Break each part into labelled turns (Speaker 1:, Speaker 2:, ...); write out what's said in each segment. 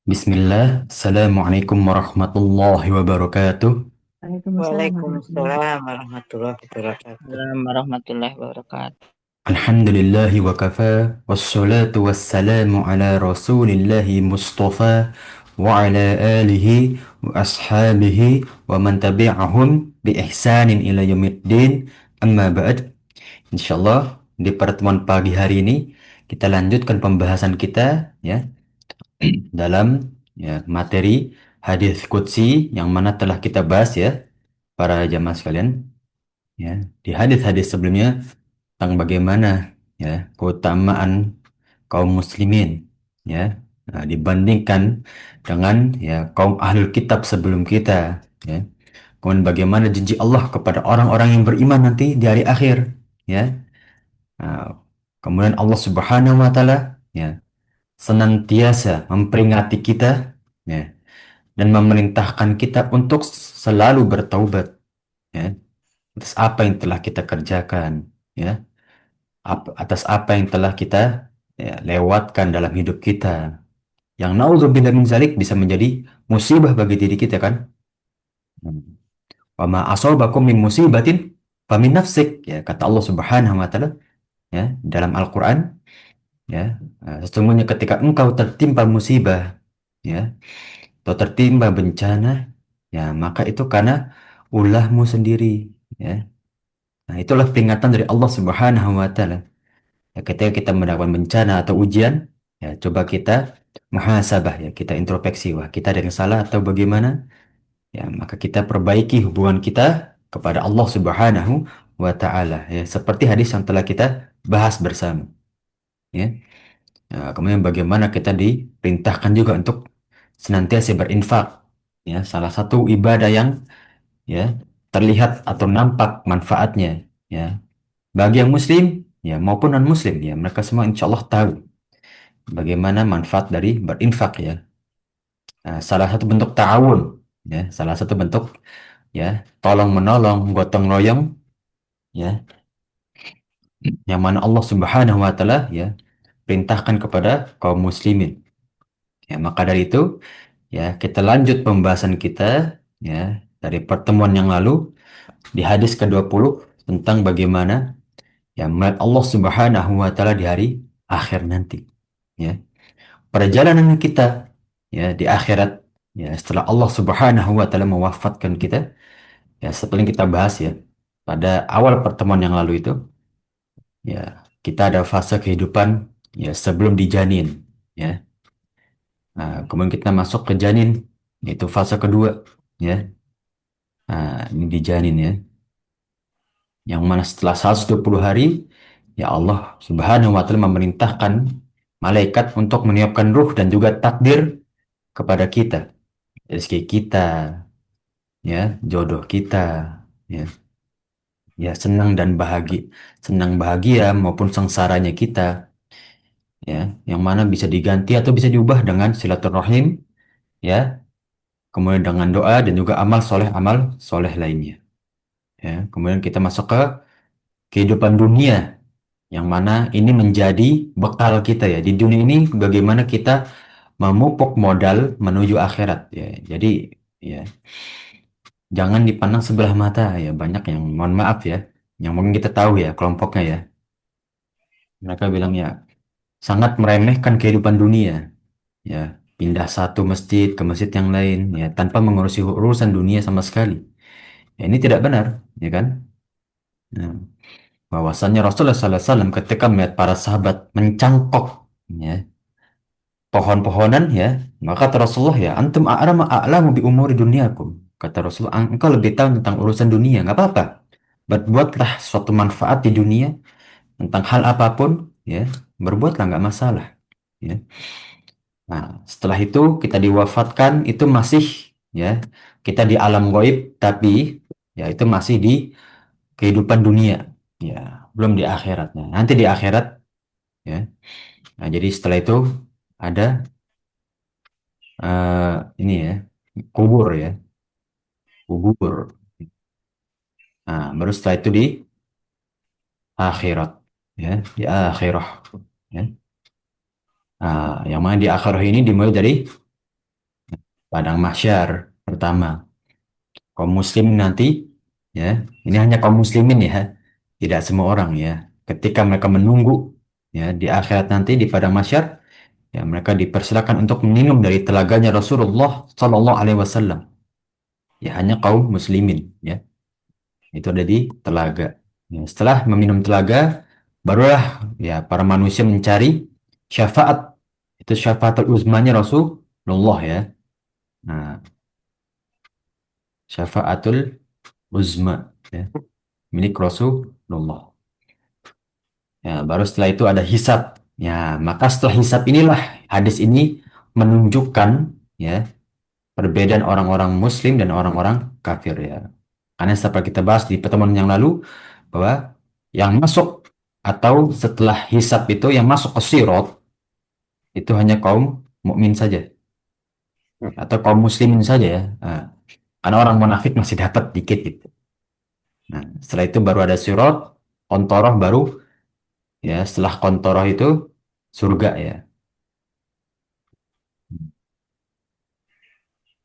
Speaker 1: Bismillah, Assalamualaikum warahmatullahi wabarakatuh.
Speaker 2: Waalaikumsalam warahmatullahi
Speaker 3: Waalaikumsalam warahmatullahi wabarakatuh.
Speaker 2: warahmatullahi wabarakatuh.
Speaker 1: Alhamdulillahi wa kafa, wassalatu wassalamu ala rasulillahi mustafa, wa ala alihi wa ashabihi wa man tabi'ahum bi ihsanin ila yaumiddin, amma ba'd. Insyaallah di pertemuan pagi hari ini kita lanjutkan pembahasan kita ya dalam materi hadis qudsi yang mana telah kita bahas ya para jamaah sekalian. Ya, di hadis-hadis sebelumnya tentang bagaimana ya keutamaan kaum muslimin ya dibandingkan dengan ya kaum ahlul kitab sebelum kita ya. Kemudian bagaimana janji Allah kepada orang-orang yang beriman nanti di hari akhir ya. Nah, kemudian Allah Subhanahu wa taala ya senantiasa memperingati kita ya dan memerintahkan kita untuk selalu bertaubat ya atas apa yang telah kita kerjakan ya atas apa yang telah kita ya, lewatkan dalam hidup kita yang naudzubillah min zalik bisa menjadi musibah bagi diri kita kan. Wa ma asabakum min musibatin famin nafsik ya kata Allah Subhanahu wa taala ya dalam Al-Qur'an ya sesungguhnya ketika engkau tertimpa musibah ya atau tertimpa bencana ya maka itu karena ulahmu sendiri ya. Nah, itulah peringatan dari Allah Subhanahu wa taala. Ya, ketika kita mendapatkan bencana atau ujian, ya coba kita muhasabah ya, kita introspeksi, wah kita ada yang salah atau bagaimana? Ya, maka kita perbaiki hubungan kita kepada Allah Subhanahu wa taala ya, seperti hadis yang telah kita bahas bersama, ya. Ya, kemudian bagaimana kita diperintahkan juga untuk senantiasa berinfak, ya, salah satu ibadah yang ya terlihat atau nampak manfaatnya, ya, bagi yang muslim ya maupun non muslim ya mereka semua insya Allah tahu bagaimana manfaat dari berinfak ya. Nah, salah satu bentuk ta'awun ya, salah satu bentuk ya tolong menolong, gotong royong ya, yang mana Allah Subhanahu wa taala ya perintahkan kepada kaum muslimin. Ya, maka dari itu ya kita lanjut pembahasan kita ya dari pertemuan yang lalu di hadis ke-20 tentang bagaimana ya melihat Allah Subhanahu wa taala di hari akhir nanti. Ya. Perjalanan kita ya di akhirat ya setelah Allah Subhanahu wa taala mewafatkan kita ya seperti yang kita bahas ya pada awal pertemuan yang lalu itu ya kita ada fase kehidupan ya sebelum dijanin ya. Nah, kemudian kita masuk ke janin yaitu fase kedua ya. Nah, ini dijanin ya yang mana setelah 120 hari ya Allah Subhanahu wa taala memerintahkan malaikat untuk menyiapkan ruh dan juga takdir kepada kita, rezeki kita, ya, jodoh kita, ya, ya senang bahagia maupun sengsaranya kita, ya, yang mana bisa diganti atau bisa diubah dengan silaturahim, ya, kemudian dengan doa dan juga amal soleh lainnya, ya. Kemudian kita masuk ke kehidupan dunia, yang mana ini menjadi bekal kita ya di dunia ini bagaimana kita memupuk modal menuju akhirat, ya. Jadi, ya. Jangan dipandang sebelah mata ya banyak yang mohon maaf ya yang mungkin kita tahu ya kelompoknya ya mereka bilang ya sangat meremehkan kehidupan dunia ya pindah satu masjid ke masjid yang lain ya tanpa mengurusi urusan dunia sama sekali ya, ini tidak benar ya kan. Nah, bahwasannya Rasulullah SAW ketika melihat para sahabat mencangkok ya pohon-pohonan ya maka kata Rasulullah ya antum a'lamu bi umuri dunyakum kata Rasulullah engkau lebih tahu tentang urusan dunia nggak apa-apa berbuatlah suatu manfaat di dunia tentang hal apapun ya berbuatlah nggak masalah ya. Nah setelah itu kita diwafatkan itu masih ya kita di alam gaib tapi ya itu masih di kehidupan dunia ya belum di akhirat. Nah, nanti di akhirat ya nah jadi setelah itu ada ini ya kubur ya kubur. Nah baru setelah itu di akhirat ya di akhirah ya. Nah, yang mana di akhirah ini dimulai dari Padang mahsyar pertama. Kaum muslim nanti, ya, ini hanya kaum muslimin ya, tidak semua orang ya. Ketika mereka menunggu, ya, di akhirat nanti di padang mahsyar, ya, mereka dipersilakan untuk minum dari telaganya Rasulullah Sallallahu Alaihi Wasallam. Ya, hanya kaum muslimin, ya, itu ada di telaga. Ya, setelah meminum telaga, barulah ya para manusia mencari syafaat. Itu syafaatul uzmanya Rasulullah ya. Nah, syafaatul uzma ya, milik Rasulullah. Ya, baru setelah itu ada hisab. Ya, maka setelah hisab inilah hadis ini menunjukkan ya perbedaan orang-orang Muslim dan orang-orang kafir ya. Karena seperti kita bahas di pertemuan yang lalu bahwa yang masuk atau setelah hisab itu yang masuk ke sirat itu hanya kaum mukmin saja atau kaum muslimin saja ya. Nah, karena orang munafik masih dapat dikit gitu. Nah, setelah itu baru ada sirat, kontoroh baru ya. Setelah kontoroh itu surga ya.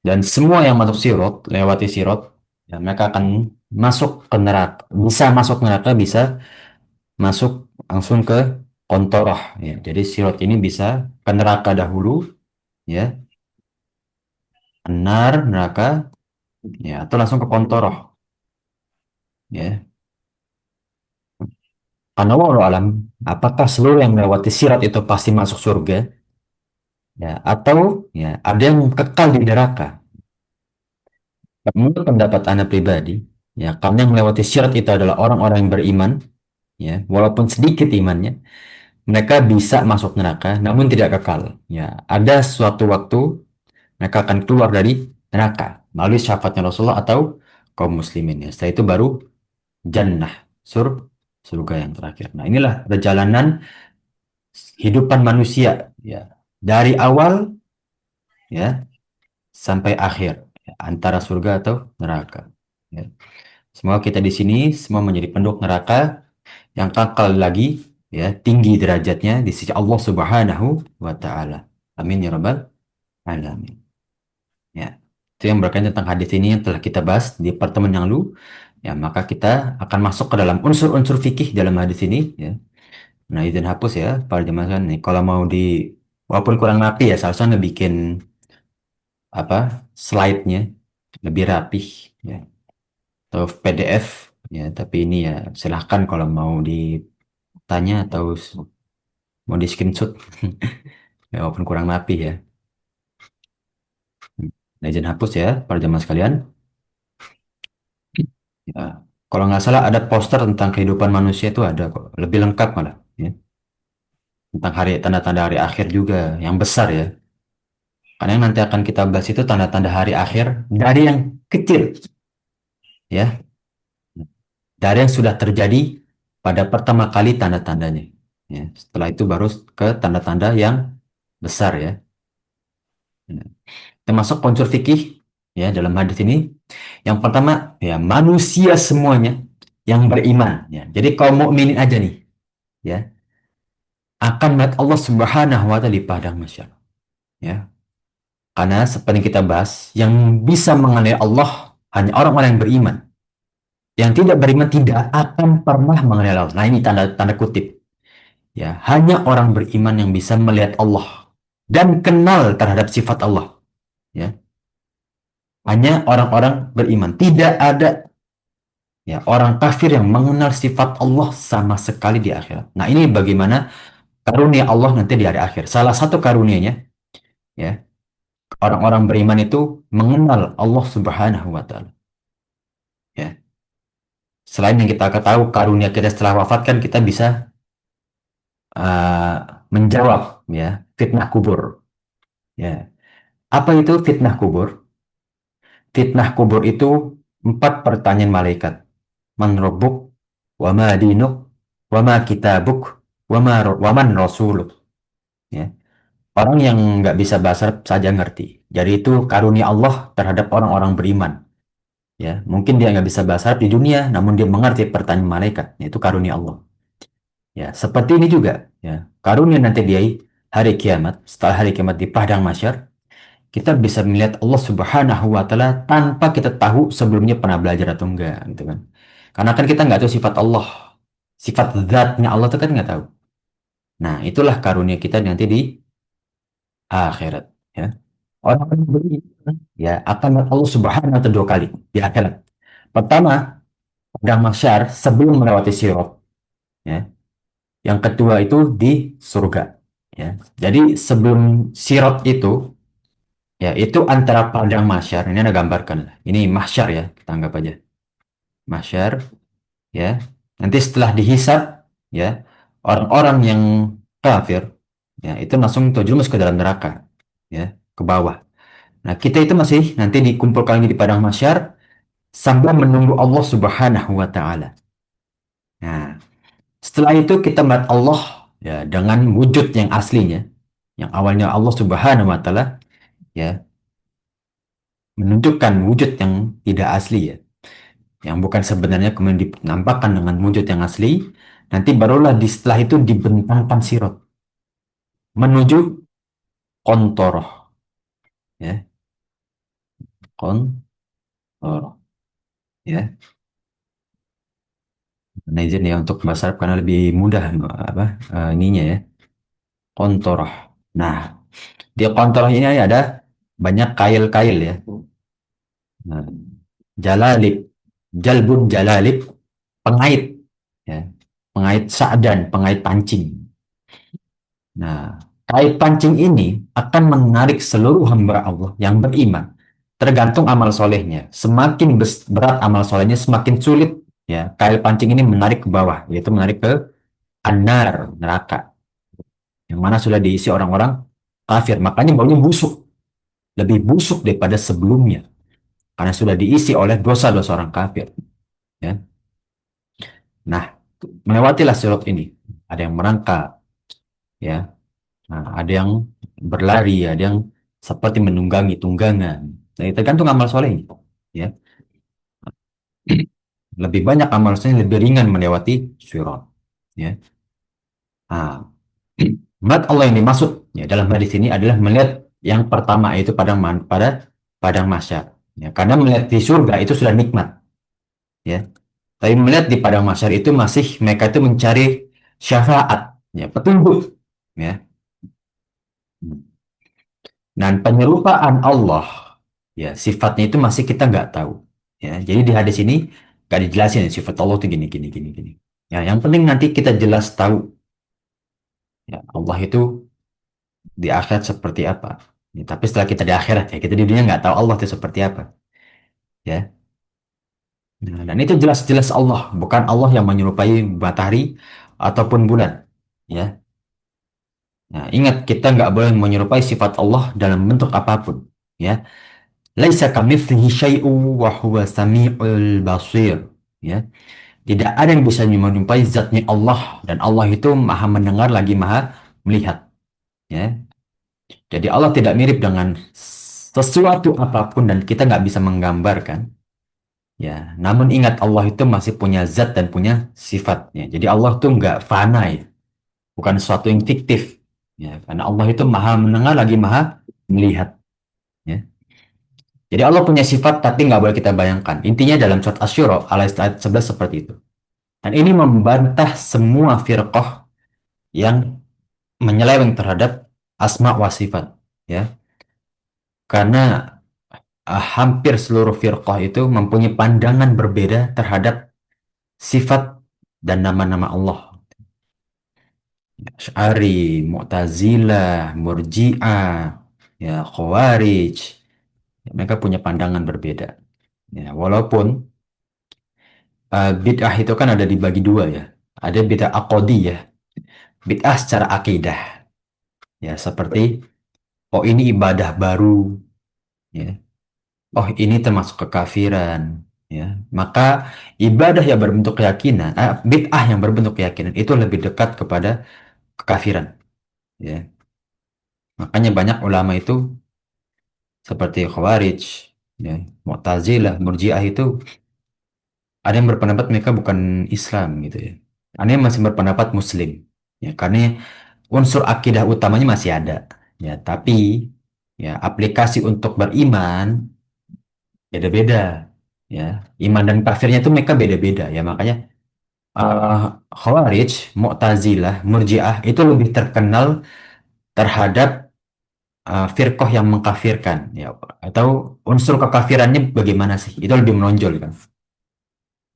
Speaker 1: Dan semua yang masuk sirat, lewati sirat, ya mereka akan masuk ke neraka. Bisa masuk neraka, bisa masuk langsung ke kontoroh. Ya. Jadi sirat ini bisa ke neraka dahulu, ya, benar neraka, ya, atau langsung ke kontoroh. Ya. Karena walau alam, apakah seluruh yang melewati sirat itu pasti masuk surga? Ya, atau ya ada yang kekal di neraka? Menurut pendapat Anda pribadi, ya, karena yang melewati sirat itu adalah orang-orang yang beriman, ya, walaupun sedikit imannya, mereka bisa masuk neraka, namun tidak kekal. Ya, ada suatu waktu mereka akan keluar dari neraka melalui syafaatnya Rasulullah atau kaum muslimin. Ya. Setelah itu baru jannah, surga yang terakhir. Nah, inilah perjalanan kehidupan manusia, ya, dari awal ya sampai akhir, ya, antara surga atau neraka. Ya. Semoga kita di sini semua menjadi penduduk neraka yang kekal lagi ya tinggi derajatnya di sisi Allah Subhanahu wa taala. Amin ya rabbal alamin. Ya. Itu yang berkaitan tentang hadis ini yang telah kita bahas di pertemuan yang lalu. Ya, maka kita akan masuk ke dalam unsur-unsur fikih dalam hadis ini ya. Nah, izin hapus ya para jemaah sekalian nih. Kalau mau walaupun kurang rapi ya, seharusnya bikin apa slide-nya lebih rapih ya atau PDF ya, tapi ini ya silahkan kalau mau ditanya atau mau di screenshot ya, walaupun kurang rapi ya. Nah, izin hapus ya para jemaah sekalian. Ya. Kalau nggak salah ada poster tentang kehidupan manusia itu ada kok, lebih lengkap malah ya. Tentang tanda-tanda hari akhir juga yang besar ya. Karena yang nanti akan kita bahas itu tanda-tanda hari akhir dari yang kecil ya, dari yang sudah terjadi pada pertama kali tanda-tandanya. Ya. Setelah itu baru ke tanda-tanda yang besar ya. Ya. Termasuk unsur fikih ya dalam hadis ini. Yang pertama ya manusia semuanya yang beriman ya. Jadi kaum mukminin aja nih ya akan melihat Allah Subhanahu wa taala di padang mahsyar ya. Karena seperti yang kita bahas, yang bisa mengenai Allah hanya orang-orang yang beriman. Yang tidak beriman tidak akan pernah mengenai Allah. Nah, ini tanda tanda kutip. Ya, hanya orang beriman yang bisa melihat Allah dan kenal terhadap sifat Allah. Ya, hanya orang-orang beriman. Tidak ada ya orang kafir yang mengenal sifat Allah sama sekali di akhirat. Nah, ini bagaimana karunia Allah nanti di hari akhir. Salah satu karunianya, ya, orang-orang beriman itu mengenal Allah Subhanahu wa taala. Ya. Selain yang kita ketahui karunia kita setelah wafat kan kita bisa uh, menjawab ya fitnah kubur. Ya. Apa itu fitnah kubur? Fitnah kubur itu 4 pertanyaan malaikat. Man rabbuk, wa ma dinuk, wa ma kitabuk, wa man rasuluk. Ya. Orang yang nggak bisa bahasa Arab saja ngerti. Jadi itu karunia Allah terhadap orang-orang beriman. Ya, mungkin dia nggak bisa bahasa Arab di dunia, namun dia mengerti pertanyaan malaikat. Itu karunia Allah. Ya, seperti ini juga. Ya, karunia nanti dia hari kiamat, setelah hari kiamat di padang mahsyar, kita bisa melihat Allah Subhanahu wa Ta'ala tanpa kita tahu sebelumnya pernah belajar atau enggak, gitu kan. Karena kan kita nggak tahu sifat Allah, sifat zatnya Allah itu kan nggak tahu. Nah, itulah karunia kita nanti di akhirat. Ya. Orang yang beriman ya akan melihat Allah Subhanahu wa Ta'ala dua kali di akhirat. Pertama, pada mahsyar sebelum melewati sirat. Ya. Yang kedua itu di surga. Ya. Jadi sebelum sirat itu, ya itu antara padang mahsyar. Ini ada gambarkan lah. Ini mahsyar ya, kita anggap aja mahsyar. Ya. Nanti setelah dihisab, ya orang-orang yang kafir, ya itu langsung terjerumus ke dalam neraka, ya ke bawah. Nah kita itu masih nanti dikumpulkan lagi di padang mahsyar sambil menunggu Allah Subhanahu wa Ta'ala. Nah, setelah itu kita melihat Allah ya dengan wujud yang aslinya, yang awalnya Allah Subhanahu wa Ta'ala ya menunjukkan wujud yang tidak asli ya, yang bukan sebenarnya kemudian dinampakkan dengan wujud yang asli. Nanti barulah setelah itu dibentangkan sirat menuju kontoroh ya, kontoroh ya. Nah, izin ya untuk bahasa Arab karena lebih mudah apa ininya ya, kontoroh. Nah, di kontoroh ini ada banyak kail-kail ya. Nah, jalalib, jalbun jalalib, pengait, ya, pengait sa'dan, pengait pancing. Nah, kait pancing ini akan menarik seluruh hamba Allah yang beriman. Tergantung amal solehnya. Semakin berat amal solehnya, semakin sulit ya. Kail pancing ini menarik ke bawah, yaitu menarik ke anar, neraka. Yang mana sudah diisi orang-orang kafir. Makanya baunya busuk, lebih busuk daripada sebelumnya. Karena sudah diisi oleh dosa-dosa orang kafir. Ya. Nah, melewatilah sirat ini. Ada yang merangkak, ya. Nah, ada yang berlari, ada yang seperti menunggangi tunggangan. Nah, itu tergantung amal soleh. Ya. Lebih banyak amal soleh, lebih ringan melewati sirat. Ya. Nah, melihat Allah yang dimaksud ya, dalam hadis ini adalah melihat yang pertama yaitu pada padang mahsyar. Ya, karena melihat di surga itu sudah nikmat. Ya. Tapi melihat di padang mahsyar itu masih mereka itu mencari syafaat, ya, petunjuk. Ya. Dan penyerupaan Allah, ya sifatnya itu masih kita nggak tahu. Ya, jadi di hadis ini nggak dijelasin ya, sifat Allah itu gini, gini, gini, gini. Ya, yang penting nanti kita jelas tahu ya, Allah itu di akhirat seperti apa. Ya, tapi setelah kita di akhirat ya, kita di dunia nggak tahu Allah itu seperti apa. Ya, nah, dan itu jelas-jelas Allah, bukan Allah yang menyerupai matahari ataupun bulan. Ya, nah, ingat kita nggak boleh menyerupai sifat Allah dalam bentuk apapun. Ya, laisa kamitslihi syai'un wa huwa samiul basir. Ya, tidak ada yang bisa menyerupai zatnya Allah dan Allah itu maha mendengar lagi maha melihat. Ya, jadi Allah tidak mirip dengan sesuatu apapun dan kita nggak bisa menggambarkan. Ya, namun ingat Allah itu masih punya zat dan punya sifatnya. Jadi Allah itu nggak fana ya, bukan sesuatu yang fiktif. Ya, karena Allah itu maha mendengar lagi maha melihat. Ya. Jadi Allah punya sifat tapi nggak boleh kita bayangkan. Intinya dalam surat Asy-Syura ayat 11 seperti itu. Dan ini membantah semua firqah yang menyeleweng terhadap asma wa sifat. Ya. Karena hampir seluruh firqah itu mempunyai pandangan berbeda terhadap sifat dan nama-nama Allah. Asy'ari, Mu'tazilah, Murji'ah, ya Khawarij. Mereka punya pandangan berbeda. Ya, walaupun bid'ah itu kan ada dibagi dua ya. Ada bid'ah aqodiyah, bid'ah secara akidah. Ya, seperti oh ini ibadah baru, ya. Oh ini termasuk kekafiran, ya. Maka ibadah yang berbentuk keyakinan, bid'ah yang berbentuk keyakinan itu lebih dekat kepada kekafiran, ya. Makanya banyak ulama itu seperti Khawarij, ya, Mu'tazilah, Murji'ah itu ada yang berpendapat mereka bukan Islam gitu ya. Ada yang masih berpendapat Muslim. Ya, karena unsur akidah utamanya masih ada. Ya, tapi Ya, aplikasi untuk beriman beda-beda. Ya, iman dan kafirnya itu mereka beda-beda. Ya, makanya eh Khawarij, Mu'tazilah, Murji'ah itu lebih terkenal terhadap firqah yang mengkafirkan. Ya, atau unsur kekafirannya bagaimana sih? Itu lebih menonjol kan.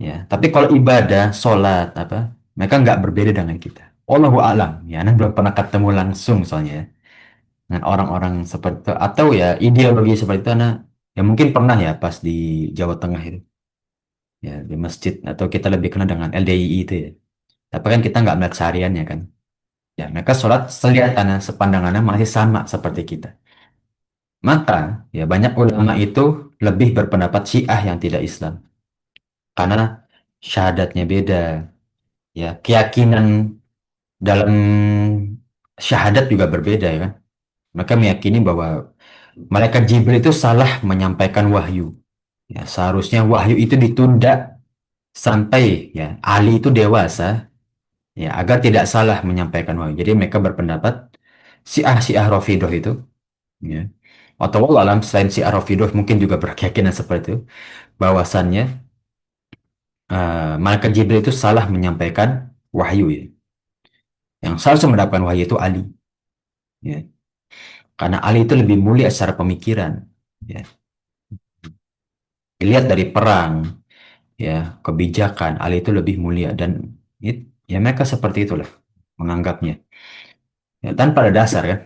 Speaker 1: Ya, tapi kalau ibadah, sholat, apa, mereka nggak berbeda dengan kita. Allahu a'lam. Ya, Anda belum pernah ketemu langsung soalnya ya, dengan orang-orang seperti itu. Atau ya ideologi seperti itu, Anda ya mungkin pernah ya pas di Jawa Tengah itu. Ya, di masjid. Atau kita lebih kenal dengan LDII itu ya. Tapi kan kita nggak melihat sehariannya kan. Ya, mereka sholat selihat Anda, sepandangannya masih sama seperti kita. Maka, ya banyak ulama itu lebih berpendapat Syiah yang tidak Islam. Karena syahadatnya beda. Ya, keyakinan dalam syahadat juga berbeda ya kan. Mereka meyakini bahwa malaikat Jibril itu salah menyampaikan wahyu. Ya, seharusnya wahyu itu ditunda sampai ya Ali itu dewasa ya agar tidak salah menyampaikan wahyu. Jadi mereka berpendapat Syiah Rafidhah itu ya. Atau wallah alam selain Syiah Rafidhah mungkin juga berkeyakinan seperti itu bahwasannya malaikat Jibril itu salah menyampaikan wahyu ya. Yang seharusnya mendapatkan wahyu itu Ali ya. Karena Ali itu lebih mulia secara pemikiran ya. Dilihat dari perang ya kebijakan Ali itu lebih mulia dan ya mereka seperti itulah menganggapnya ya, tanpa ada dasar kan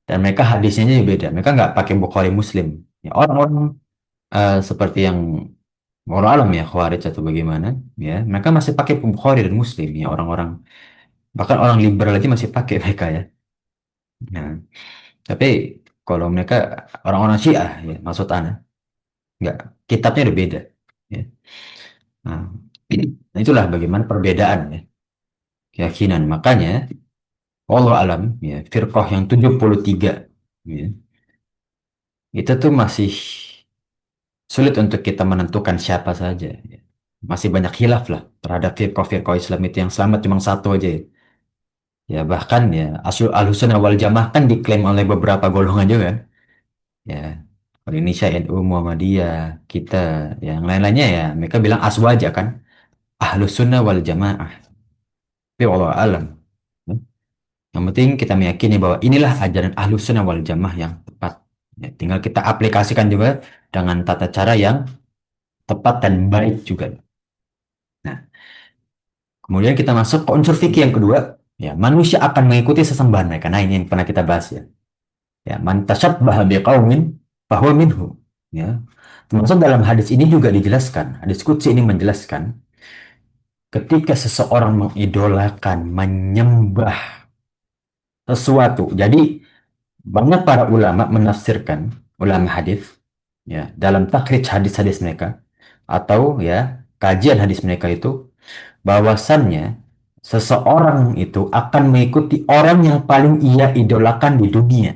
Speaker 1: dan mereka hadisnya juga beda mereka nggak pakai Bukhari Muslim ya orang-orang seperti yang orang alam ya Khawarij atau bagaimana ya mereka masih pakai Bukhari dan Muslim ya orang-orang bahkan orang liberal aja masih pakai mereka ya nah tapi kalau mereka orang-orang Syiah ya maksud Ana nggak kitabnya udah beda ya nah, itulah bagaimana perbedaan ya keyakinan makanya Allah alam ya firqah yang 73 ya, itu tuh masih sulit untuk kita menentukan siapa saja ya. Masih banyak khilaf lah terhadap firqah-firqah Islam itu yang selamat cuma satu aja ya. Ya bahkan ya Ahlussunnah wal Jamaah kan diklaim oleh beberapa golongan juga kan. Ya kalau Indonesia NU Muhammadiyah kita yang lain-lainnya ya mereka bilang aswaja kan Ahlussunnah wal Jamaah tapi Allah alam ya. Yang penting kita meyakini bahwa inilah ajaran Ahlus Sunnah wal Jamaah yang tepat. Ya, tinggal kita aplikasikan juga dengan tata cara yang tepat dan baik juga. Nah, kemudian kita masuk ke unsur fikih yang kedua. Ya, manusia akan mengikuti sesembahan mereka. Nah, ini yang pernah kita bahas ya. Ya, man tasyabbaha biqaumin fahuwa minhum. Ya. Termasuk dalam hadis ini juga dijelaskan. Hadis qudsi ini menjelaskan ketika seseorang mengidolakan, menyembah sesuatu. Jadi banyak para ulama menafsirkan ulama hadis ya dalam takrij hadis-hadis mereka atau ya kajian hadis mereka itu bahwasannya seseorang itu akan mengikuti orang yang paling ia idolakan di dunia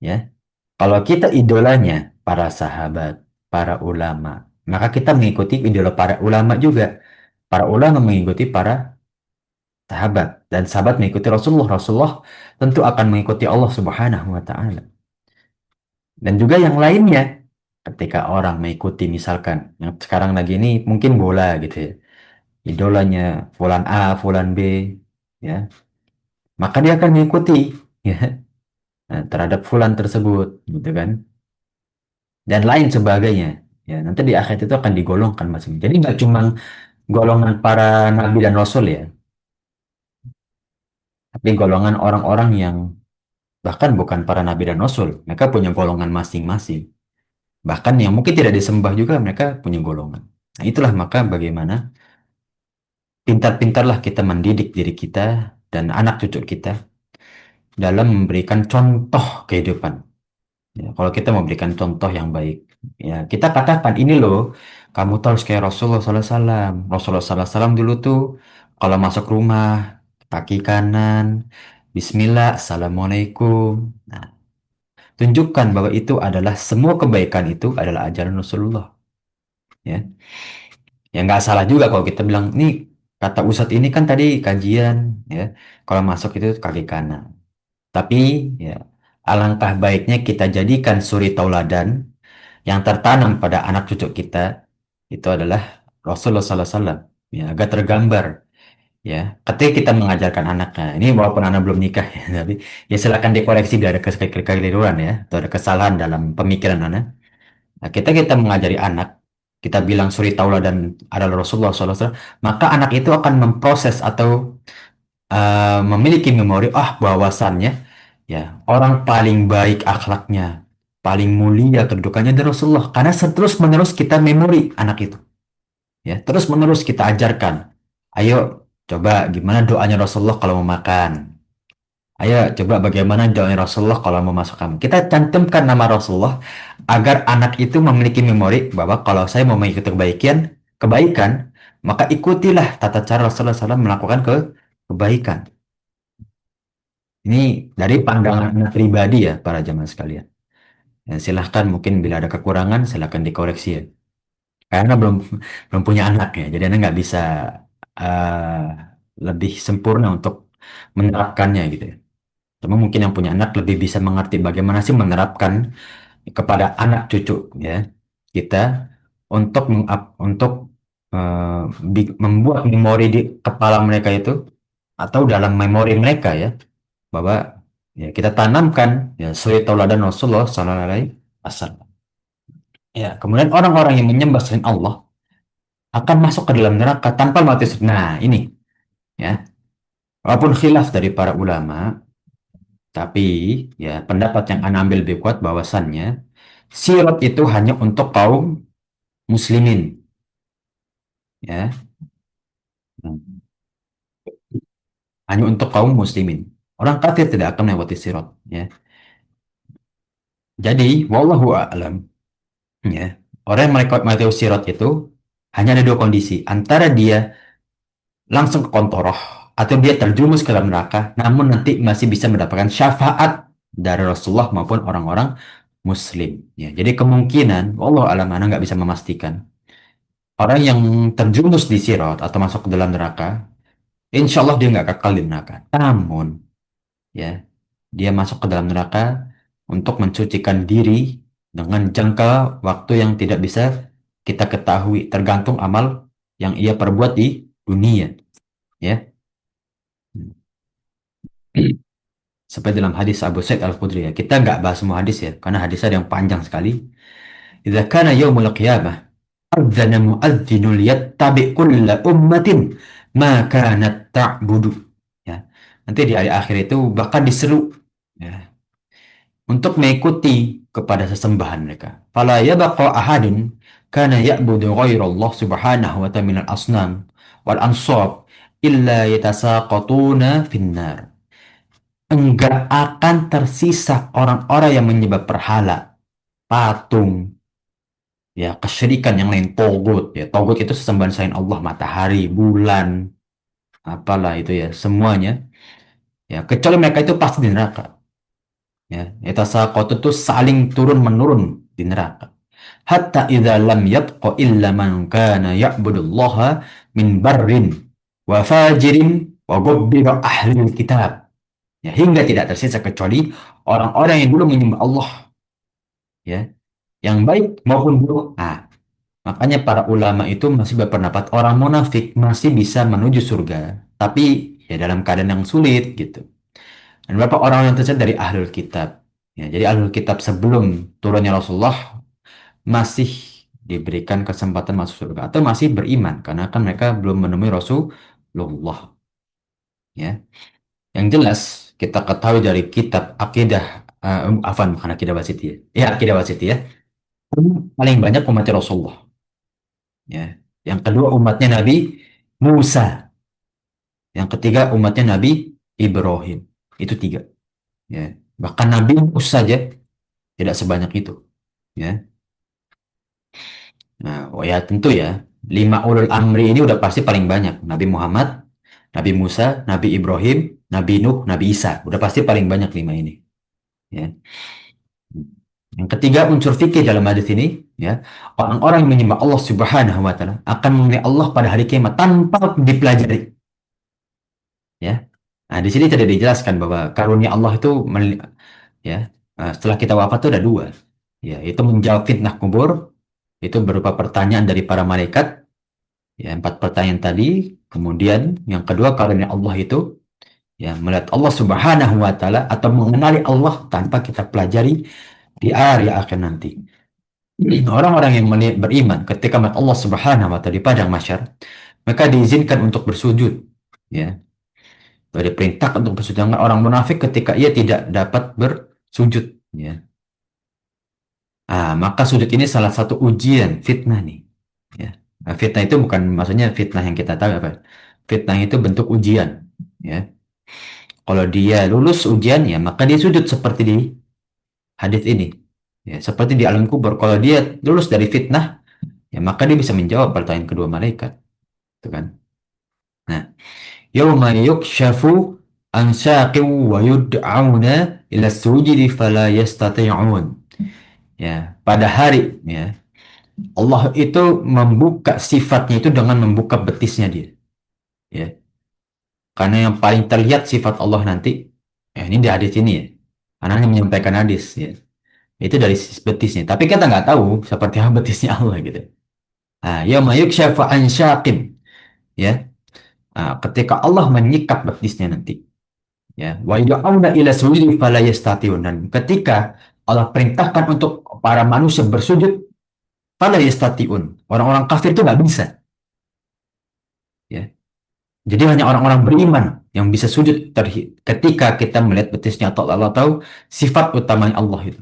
Speaker 1: ya kalau kita idolanya para sahabat para ulama maka kita mengikuti idola para ulama juga para ulama mengikuti para sahabat dan sahabat mengikuti Rasulullah tentu akan mengikuti Allah Subhanahu wa taala. Dan juga yang lainnya, ketika orang mengikuti misalkan, yang sekarang lagi ini mungkin bola gitu ya, idolanya Fulan A, Fulan B, ya, maka dia akan mengikuti, ya, terhadap Fulan tersebut, gitu kan, dan lain sebagainya. Ya, nanti di akhir itu akan digolongkan masing. Jadi nggak cuma golongan para nabi dan rasul ya, tapi golongan orang-orang yang bahkan bukan para nabi dan rasul, mereka punya golongan masing-masing. Bahkan yang mungkin tidak disembah juga mereka punya golongan. Nah, itulah maka bagaimana pintar-pintarlah kita mendidik diri kita dan anak cucu kita dalam memberikan contoh kehidupan. Ya, kalau kita memberikan contoh yang baik, ya kita katakan ini loh, kamu tuh harus kayak Rasulullah SAW. Rasulullah SAW dulu tuh kalau masuk rumah kaki kanan, Bismillah, Assalamualaikum. Nah, tunjukkan bahwa itu adalah semua kebaikan itu adalah ajaran Rasulullah. Ya, ya nggak salah juga kalau kita bilang nih kata Ustadz ini kan tadi kajian ya kalau masuk itu kaki kanan tapi ya alangkah baiknya kita jadikan suri tauladan yang tertanam pada anak cucu kita itu adalah Rasulullah SAW, ya, agar tergambar, ya, ketika kita mengajarkan anaknya ini, walaupun anak belum nikah ya, tapi ya silakan dikoreksi bila ada kekeliruan ya, atau ada kesalahan dalam pemikiran anak. Nah, kita mengajari anak, kita bilang suri tauladan adalah Rasulullah SAW, maka anak itu akan memproses atau memiliki memori, bahwasannya ya orang paling baik akhlaknya, paling mulia kedudukannya dari Rasulullah, karena terus menerus kita memori anak itu, ya, terus menerus kita ajarkan. Ayo coba gimana doanya Rasulullah kalau mau makan. Ayo coba bagaimana doanya Rasulullah kalau mau masuk kamar. Kita cantumkan nama Rasulullah agar anak itu memiliki memori bahwa kalau saya mau mengikuti kebaikan, maka ikutilah tata cara Rasulullah SAW melakukan kebaikan. Ini dari pandangan anak pribadi ya, para jamaah sekalian. Ya, silahkan mungkin bila ada kekurangan, silahkan dikoreksi ya. Karena belum belum punya anak ya, jadi anda nggak bisa eh, lebih sempurna untuk menerapkannya gitu ya. Cuma mungkin yang punya anak lebih bisa mengerti bagaimana sih menerapkan kepada anak cucu ya kita untuk membuat memori di kepala mereka itu, atau dalam memori mereka ya, bahwa ya kita tanamkan ya suri tauladan Rasulullah Sallallahu Alaihi Wasallam. Ya, kemudian orang-orang yang menyembah selain Allah akan masuk ke dalam neraka tanpa mati. Nah, ini ya, walaupun khilaf dari para ulama, tapi ya pendapat yang ana ambil lebih kuat bahwasannya sirat itu hanya untuk kaum muslimin, ya. Hmm. Hanya untuk kaum muslimin. Orang kafir tidak akan melewati sirat, ya. Jadi, wallahu a'lam. Ya, orang yang melewati sirat itu hanya ada dua kondisi, antara dia langsung ke kontoroh atau dia terjerumus ke dalam neraka, namun nanti masih bisa mendapatkan syafaat dari Rasulullah maupun orang-orang Muslim. Ya, jadi kemungkinan, wallahu a'lam, ana nggak bisa memastikan. Orang yang terjerumus di sirat atau masuk ke dalam neraka, insya Allah dia nggak kekal di neraka. Namun, ya, dia masuk ke dalam neraka untuk mensucikan diri dengan jangka waktu yang tidak bisa kita ketahui, tergantung amal yang ia perbuat di dunia, ya. Seperti dalam hadis Abu Sa'id Al-Khudri ya. Kita nggak bahas semua hadis ya, karena hadis ada yang panjang sekali. Idza kana yaumul qiyamah adzana muadzinul yattabi kulla ummatin ma kanat ta'budu. Ya. Nanti di hari akhir itu bahkan diseru, ya, untuk mengikuti kepada sesembahan mereka. Fala yabqa ahadun kana ya'budu ghairallah subhanahu wa ta'ala minal asnam wal ansab illa yatasaqatuna finnar. Enggak akan tersisa orang-orang yang menyembah berhala, patung, ya, kesyirikan yang lain, togut. Ya, togut itu sesembahan selain Allah, matahari, bulan, apalah itu ya, semuanya. Ya, kecuali mereka itu pasti di neraka. Ya, yatasaqatu itu saling turun menurun di neraka. Hatta idza lam yabqa illa man kana ya'budullaha min barrin wa fajirin wa gubbira ahli kitab. Ya, hingga tidak tersisa kecuali orang-orang yang dulu menyembah Allah, ya, yang baik maupun buruk. Makanya para ulama itu masih berpendapat orang munafik masih bisa menuju surga, tapi ya dalam keadaan yang sulit gitu. Dan beberapa orang yang tersesat dari ahlul kitab. Ya, jadi ahlul kitab sebelum turunnya Rasulullah masih diberikan kesempatan masuk surga atau masih beriman karena kan mereka belum menemui Rasulullah. Ya, yang jelas kita ketahui dari kitab akidah, bukan akidah wasitiyah. Ya, akidah wasitiyah. Paling banyak umat Rasulullah. Ya, yang kedua umatnya Nabi Musa. Yang ketiga umatnya Nabi Ibrahim. Itu tiga. Ya. Bahkan Nabi Musa saja tidak sebanyak itu. Ya. Nah, oh ya tentu ya. Lima ulul amri ini udah pasti paling banyak. Nabi Muhammad, Nabi Musa, Nabi Ibrahim, Nabi Nuh, Nabi Isa. Udah pasti paling banyak lima ini. Ya. Yang ketiga unsur fikih dalam hadis ini, ya, orang-orang yang menyembah Allah Subhanahu wa taala akan mengenai Allah pada hari kiamat tanpa dipelajari. Ya. Nah, di sini tidak dijelaskan bahwa karunia Allah itu ya. Setelah kita wafat itu ada dua, ya, itu menjawab fitnah kubur, itu berupa pertanyaan dari para malaikat, ya, empat pertanyaan tadi. Kemudian yang kedua, karunia Allah itu, ya, melihat Allah Subhanahu wa Ta'ala atau mengenali Allah tanpa kita pelajari di hari akhir nanti. Orang-orang yang beriman ketika melihat Allah Subhanahu wa Ta'ala di padang mahsyar, mereka diizinkan untuk bersujud, ya. Atau diperintahkan untuk bersujud. Dengan orang munafik ketika ia tidak dapat bersujud, ya. Maka sujud ini salah satu ujian fitnah nih, ya. Fitnah itu bukan maksudnya fitnah yang kita tahu apa. Fitnah itu bentuk ujian, ya. Kalau dia lulus ujian, ya, maka dia sujud seperti di hadis ini. Ya, seperti di alam kubur. Kalau dia lulus dari fitnah, ya, maka dia bisa menjawab pertanyaan kedua malaikat. Itu kan. Nah, yauma yukshafu an saqin wa yud'auna ila sujudi fala yastati'un. Ya, pada hari, ya, Allah itu membuka sifatnya itu dengan membuka betisnya dia. Ya, karena yang paling terlihat sifat Allah nanti, ya, ini di hadis ini, ya. Karena hanya menyampaikan hadis, ya. Itu dari sisi betisnya. Tapi kita nggak tahu seperti apa betisnya Allah gitu. Yauma yukshafu an saqin, ya. Ketika Allah menyikap betisnya nanti, ya, wa yud'auna ila sujudi fala yastati'un, dan ketika Allah perintahkan untuk para manusia bersujud, fala yastati'un, orang-orang kafir itu nggak bisa, ya. Jadi hanya orang-orang beriman yang bisa sujud ketika kita melihat betisnya atau Allah tahu sifat utamanya Allah itu,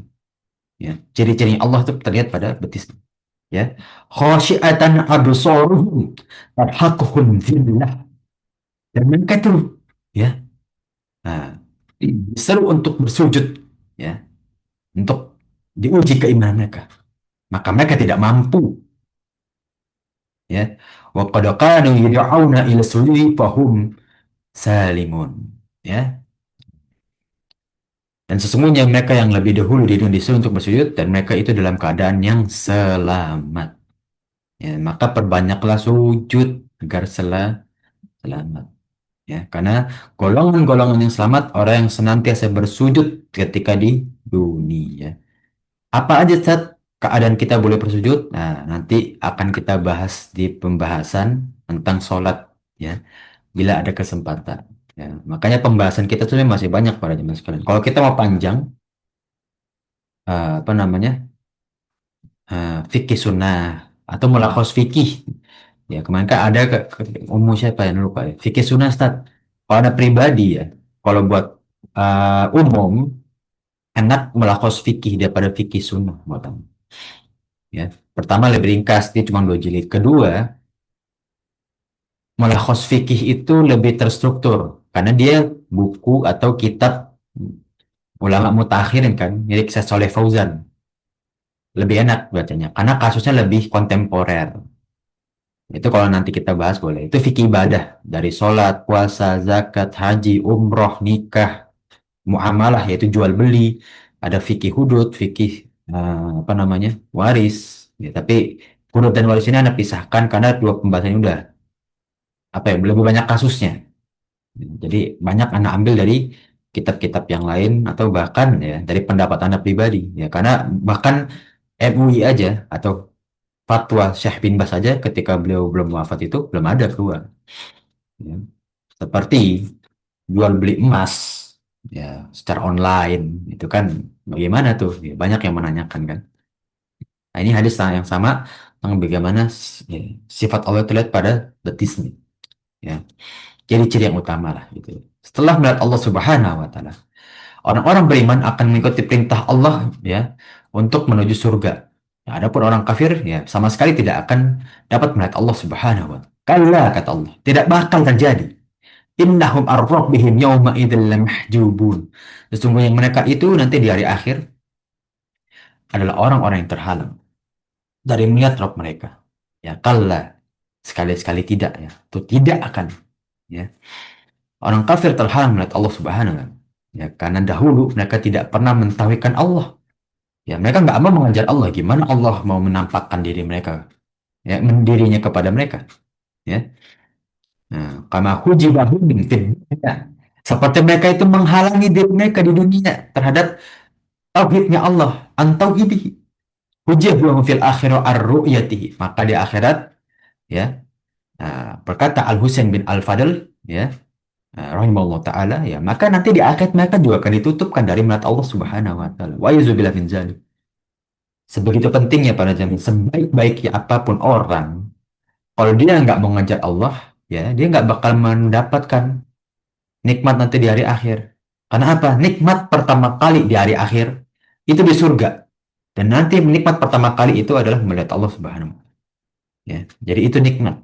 Speaker 1: ya. Ciri-ciri Allah itu terlihat pada betisnya, ya. Khasyi'atan absaruhum tarhaquhum dhillah, dan mereka itu, ya, nah, seru untuk bersujud, ya, untuk diuji keimanan mereka. Maka mereka tidak mampu, ya. Wa qad kanu yud'auna ila sujudi fahum salimun, ya. Dan sesungguhnya mereka yang lebih dahulu di dunia disuruh untuk bersujud dan mereka itu dalam keadaan yang selamat. Ya, maka perbanyaklah sujud agar selamat. Ya, karena golongan-golongan yang selamat orang yang senantiasa bersujud ketika di dunia. Apa aja saat keadaan kita boleh bersujud? Nah, nanti akan kita bahas di pembahasan tentang sholat, ya, bila ada kesempatan. Ya, makanya pembahasan kita sebenarnya masih banyak para jemaah sekalian. Kalau kita mau panjang, apa namanya, fikih sunnah atau mulakhos fikih. Ya, kemarin kan ada siapa yang lupa ya. Fikih sunnah, Ustaz. Kalau ada pribadi, ya, kalau buat umum, enak mulakhos fikih daripada fikih sunnah buat kamu. Ya, pertama lebih ringkas, dia cuma 2 jilid. Kedua, mulakhos fikih itu lebih terstruktur karena dia buku atau kitab ulama mutakhirin kan, milik Syekh Saleh Fauzan. Lebih enak bacanya karena kasusnya lebih kontemporer. Itu kalau nanti kita bahas boleh. Itu fikih ibadah dari sholat, puasa, zakat, haji, umroh, nikah, muamalah yaitu jual beli. Ada fikih hudud, fikih apa namanya, waris. Ya, tapi hudud dan waris ini Anda pisahkan karena dua pembahasan ini udah apa ya, lebih banyak kasusnya. Jadi banyak Anda ambil dari kitab-kitab yang lain atau bahkan, ya, dari pendapat Anda pribadi. Ya, karena bahkan MUI aja atau fatwa Syekh bin Bas saja ketika beliau belum wafat itu belum ada keluar. Ya. Seperti jual beli emas, ya, secara online itu kan bagaimana tuh? Ya, banyak yang menanyakan kan. Nah, ini hadis yang sama tentang bagaimana, ya, sifat Allah terlihat pada betisnya. Ya. Ciri-ciri yang utama lah gitu. Setelah melihat Allah Subhanahu wa Ta'ala, orang-orang beriman akan mengikuti perintah Allah, ya, untuk menuju surga. Nah, adapun orang kafir, ya, sama sekali tidak akan dapat melihat Allah Subhanahu wa Ta'ala. Kalla, kata Allah, tidak bakal terjadi. Innahum ar-rabbihim yawma idzal lamahjubun. Sesungguhnya mereka itu nanti di hari akhir adalah orang-orang yang terhalang dari melihat Rabb mereka. Ya, kalla, sekali-sekali tidak, ya. Itu tidak akan, ya. Orang kafir terhalang melihat Allah Subhanahu wa Ta'ala. Ya, karena dahulu mereka tidak pernah mentauhidkan Allah. Ya, mereka nggak mau mengajar Allah. Gimana Allah mau menampakkan diri mereka, ya, dirinya kepada mereka, ya. Nah, kama hujibahum fid dunya. Seperti mereka itu menghalangi diri mereka di dunia terhadap tauhidnya Allah, an tauhidihi. Hujjahum fil akhirah ar-ru'yatihi. Maka di akhirat, ya, berkata Al Husain bin Al Fadl, ya, rahimahullah taala, ya, maka nanti di akhirat mereka juga akan ditutupkan dari melihat Allah Subhanahu wa taala. Wa yuzubillah min zalik. Sebegitu pentingnya para jamaah, sebaik-baiknya apapun orang, kalau dia nggak mau mengejar Allah, ya, dia nggak bakal mendapatkan nikmat nanti di hari akhir. Karena apa? Nikmat pertama kali di hari akhir itu di surga. Dan nanti nikmat pertama kali itu adalah melihat Allah Subhanahu wa taala. Ya. Jadi itu nikmat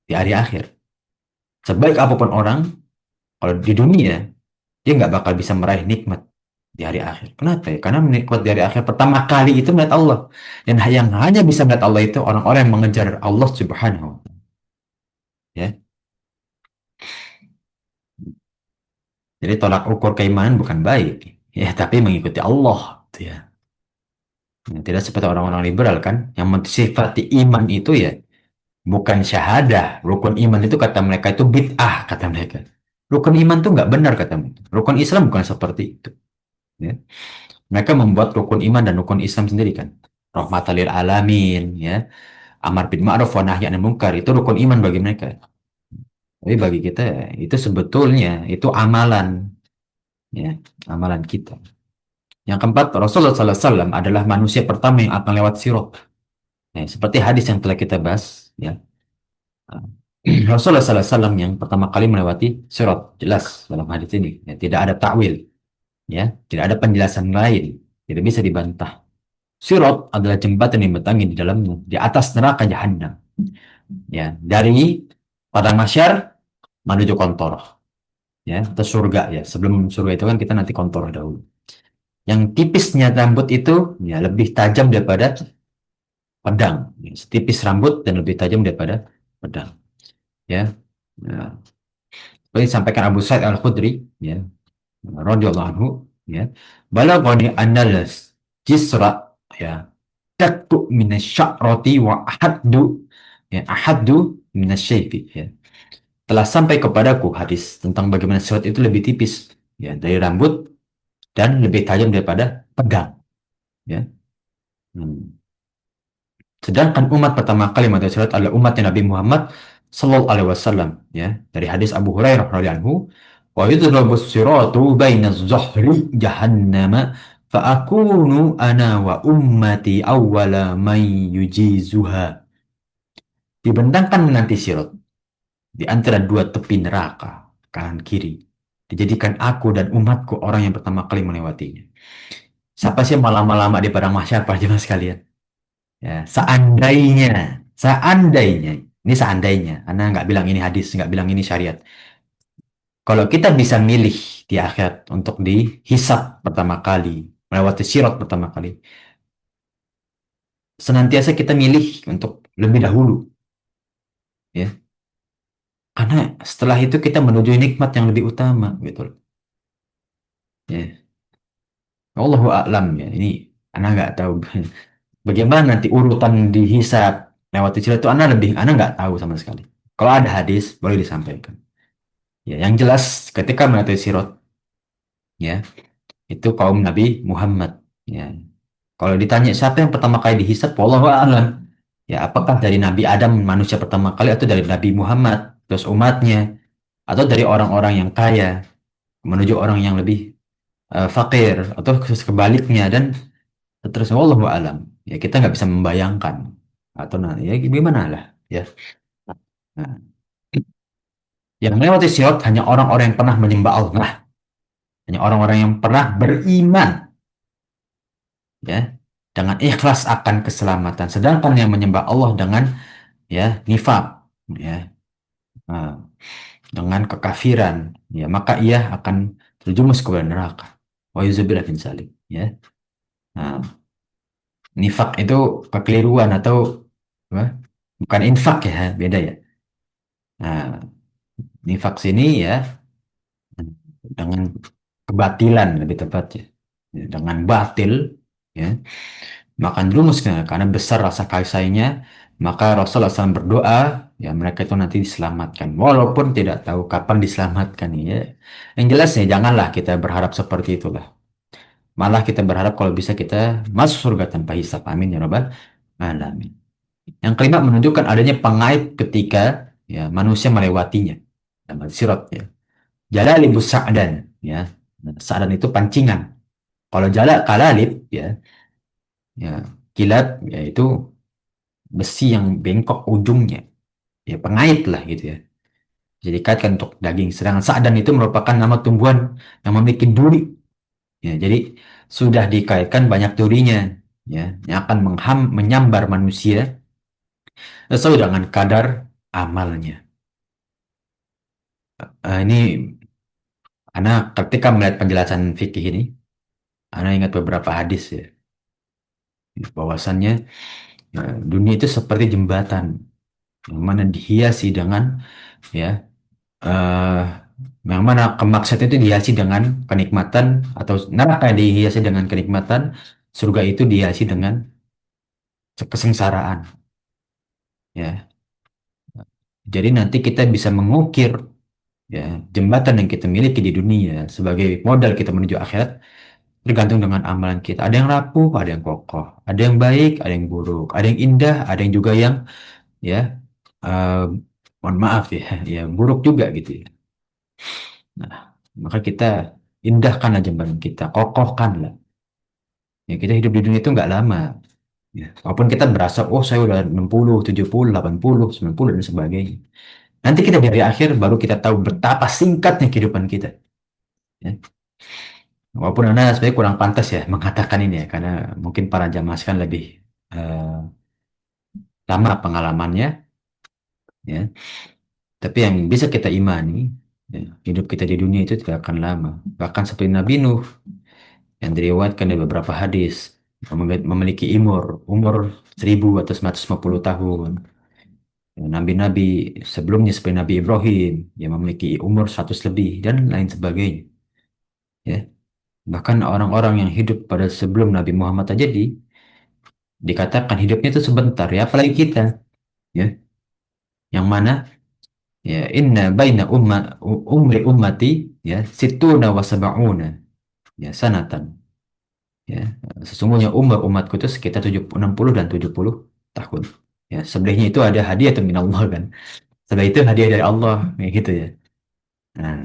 Speaker 1: di hari akhir. Sebaik apapun orang, kalau di dunia, dia nggak bakal bisa meraih nikmat di hari akhir. Kenapa ya? Karena nikmat di hari akhir pertama kali itu melihat Allah. Dan yang hanya bisa melihat Allah itu orang-orang yang mengejar Allah Subhanahu wa taala. Ya. Jadi tolak ukur keimanan bukan baik. Ya, tapi mengikuti Allah. Gitu ya. Ya, tidak seperti orang-orang liberal kan, yang mensifati iman itu ya bukan syahadah. Rukun iman itu kata mereka itu bid'ah kata mereka. Rukun iman itu nggak benar kata mereka. Rukun Islam bukan seperti itu. Ya. Mereka membuat rukun iman dan rukun Islam sendiri kan. Rahmatan lil alamin, ya. Amar bil ma'ruf wa nahi anil munkar itu rukun iman bagi mereka. Tapi bagi kita itu sebetulnya itu amalan, ya, amalan kita. Yang keempat, Rasulullah SAW adalah manusia pertama yang akan lewat sirat. Nah, seperti hadis yang telah kita bahas, ya. Rasulullah SAW yang pertama kali melewati sirat, jelas dalam hadis ini. Ya, tidak ada takwil, ya, tidak ada penjelasan lain, tidak bisa dibantah. Sirat adalah jembatan yang bertangga di dalamnya, di atas neraka jahanam. Ya, dari padang mahsyar menuju kontor, ya, atau surga ya. Sebelum surga itu kan kita nanti kontor dahulu. Yang tipisnya rambut itu ya lebih tajam daripada pedang. Ya, setipis rambut dan lebih tajam daripada pedang. Ya, nah, seperti disampaikan Abu Sa'id Al-Khudri, ya, radhiyallahu anhu, ya, balaghani annalas jisra, ya, taktu minasya'rati wa ahaddu, ya, ahaddu minasyaifi, ya. Telah sampai kepadaku hadis tentang bagaimana sirat itu lebih tipis, ya, dari rambut dan lebih tajam daripada pedang, ya. Hmm. Sedangkan umat pertama kali mati sirat adalah umatnya Nabi Muhammad Sallallahu Alaihi Wasallam, ya, dari hadis Abu Hurairah radhiyallahu anhu, wa yudrabu siratu baina zuhri jahannama fa akunu ana wa ummati awwala man yujizuha. Dibentangkan menanti sirat di antara dua tepi neraka, kanan kiri. Dijadikan aku dan umatku orang yang pertama kali melewatinya. Siapa sih yang lama-lama di padang mahsyar para jemaah sekalian? Ya, seandainya, ini seandainya, Anda nggak bilang ini hadis, nggak bilang ini syariat. Kalau kita bisa milih di akhirat untuk dihisap pertama kali, melewati sirat pertama kali, senantiasa kita milih untuk lebih dahulu, ya. Karena setelah itu kita menuju nikmat yang lebih utama, gitu loh. Ya. Allahu a'lam ya. Ini Anda nggak tahu bagaimana nanti urutan dihisap lewati sirat itu Anda nggak tahu sama sekali. Kalau ada hadis boleh disampaikan. Ya, yang jelas ketika melewati sirat, ya, itu kaum Nabi Muhammad. Ya, kalau ditanya siapa yang pertama kali dihisap, wallahu a'lam. Ya, apakah dari Nabi Adam manusia pertama kali atau dari Nabi Muhammad terus umatnya atau dari orang-orang yang kaya menuju orang yang lebih fakir atau kebaliknya dan terus wallahu a'lam. Ya, kita nggak bisa membayangkan atau nah, ya gimana lah, ya. Nah, yang melewati sirat hanya orang-orang yang pernah menyembah Allah, hanya orang-orang yang pernah beriman, ya, dengan ikhlas akan keselamatan. Sedangkan yang menyembah Allah dengan, ya, nifak, ya, nah, dengan kekafiran, ya, maka ia akan terjumus ke neraka. Wa yuzubillah bin salim, ya. Nah, nifak itu kekeliruan atau apa? Bukan infak ya, beda ya. Nah, nifak sini ya dengan kebatilan lebih tepatnya. Ya, dengan batil, ya, makan rumusnya karena besar rasa kasihnya, maka Rasulullah SAW berdoa, ya, mereka itu nanti diselamatkan walaupun tidak tahu kapan diselamatkan, ya. Yang jelasnya janganlah kita berharap seperti itulah, Malah kita berharap kalau bisa kita masuk surga tanpa hisab. Amin ya rabbal alamin. Yang kelima menunjukkan adanya pengait ketika ya manusia melewatinya. Dan sirat ya. Jalalibus sa'dan ya. Nah, sa'dan itu pancingan. Kalau kalalib ya, ya kilab yaitu besi yang bengkok ujungnya. Ya pengait lah gitu ya. Jadi kaitkan untuk daging. Sedangkan sa'dan itu merupakan nama tumbuhan yang memiliki duri. Ya, jadi sudah dikaitkan banyak durinya ya, yang akan menyambar manusia sesuai dengan kadar amalnya. Ini Ana ketika melihat penjelasan fikih ini, Ana ingat beberapa hadis ya, bahwasannya dunia itu seperti jembatan yang mana dihiasi dengan ya, eh yang mana kemaksud itu dihiasi dengan kenikmatan atau neraka dihiasi dengan kenikmatan, surga itu dihiasi dengan kesengsaraan. Ya, jadi nanti kita bisa mengukir ya jembatan yang kita miliki di dunia sebagai modal kita menuju akhirat tergantung dengan amalan kita. Ada yang rapuh, ada yang kokoh, ada yang baik, ada yang buruk, ada yang indah, ada yang juga yang ya eh, mohon maaf ya, ya buruk juga gitu ya. Nah, maka kita indahkanlah jembatan kita, kokohkanlah. Ya kita hidup di dunia itu nggak lama. Ya, walaupun kita berasa, oh saya udah 60, 70, 80, 90 dan sebagainya. Nanti kita dari akhir baru kita tahu betapa singkatnya kehidupan kita. Ya. Walaupun Anda sebenarnya kurang pantas ya mengatakan ini ya, karena mungkin para jamaah kan lebih eh, lama pengalamannya, ya. Tapi yang bisa kita imani, ya, hidup kita di dunia itu tidak akan lama. Bahkan seperti Nabi Nuh yang diriwayatkan dari beberapa hadis, memiliki umur 1000 atau 150 tahun. Ya, nabi-nabi sebelumnya seperti Nabi Ibrahim yang memiliki umur 100 lebih dan lain sebagainya. Ya, bahkan orang-orang yang hidup pada sebelum Nabi Muhammad aja dikatakan hidupnya itu sebentar ya, apalagi kita, ya, yang mana ya inna baina umri ummati ya situna wa sab'una ya sanatan ya, sesungguhnya umur umatku itu sekitar 60 dan 70 tahun ya, sebelahnya itu ada hadiah atau minallah kan, setelah itu hadiah dari Allah kayak gitu ya. Nah,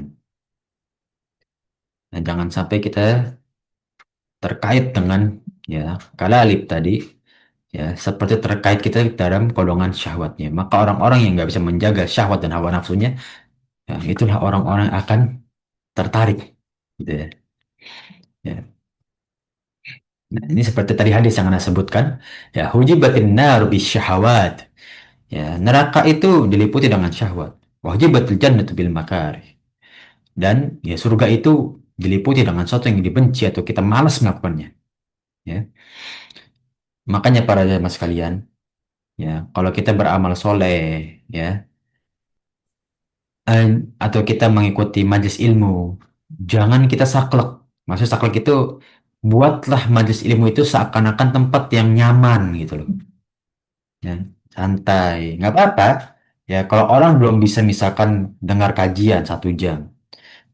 Speaker 1: nah, jangan sampai kita terkait dengan ya kalalib tadi ya, seperti terkait kita dalam golongan syahwatnya, maka orang-orang yang nggak bisa menjaga syahwat dan hawa nafsunya ya, itulah orang-orang yang akan tertarik gitu ya. Ya. Nah, ini seperti tadi hadis yang Anda sebutkan ya, hujibatin nar syahwat ya, neraka itu diliputi dengan syahwat, wajibatul jannatu bil makarih, dan ya surga itu diliputi dengan sesuatu yang dibenci atau kita malas melakukannya ya. Makanya para jemaah sekalian ya, kalau kita beramal soleh ya, eh, atau kita mengikuti majelis ilmu, jangan kita saklek. Maksud saklek itu, buatlah majelis ilmu itu seakan-akan tempat yang nyaman gitu loh. Ya, santai. Nggak apa-apa. Ya, kalau orang belum bisa misalkan dengar kajian 1 jam,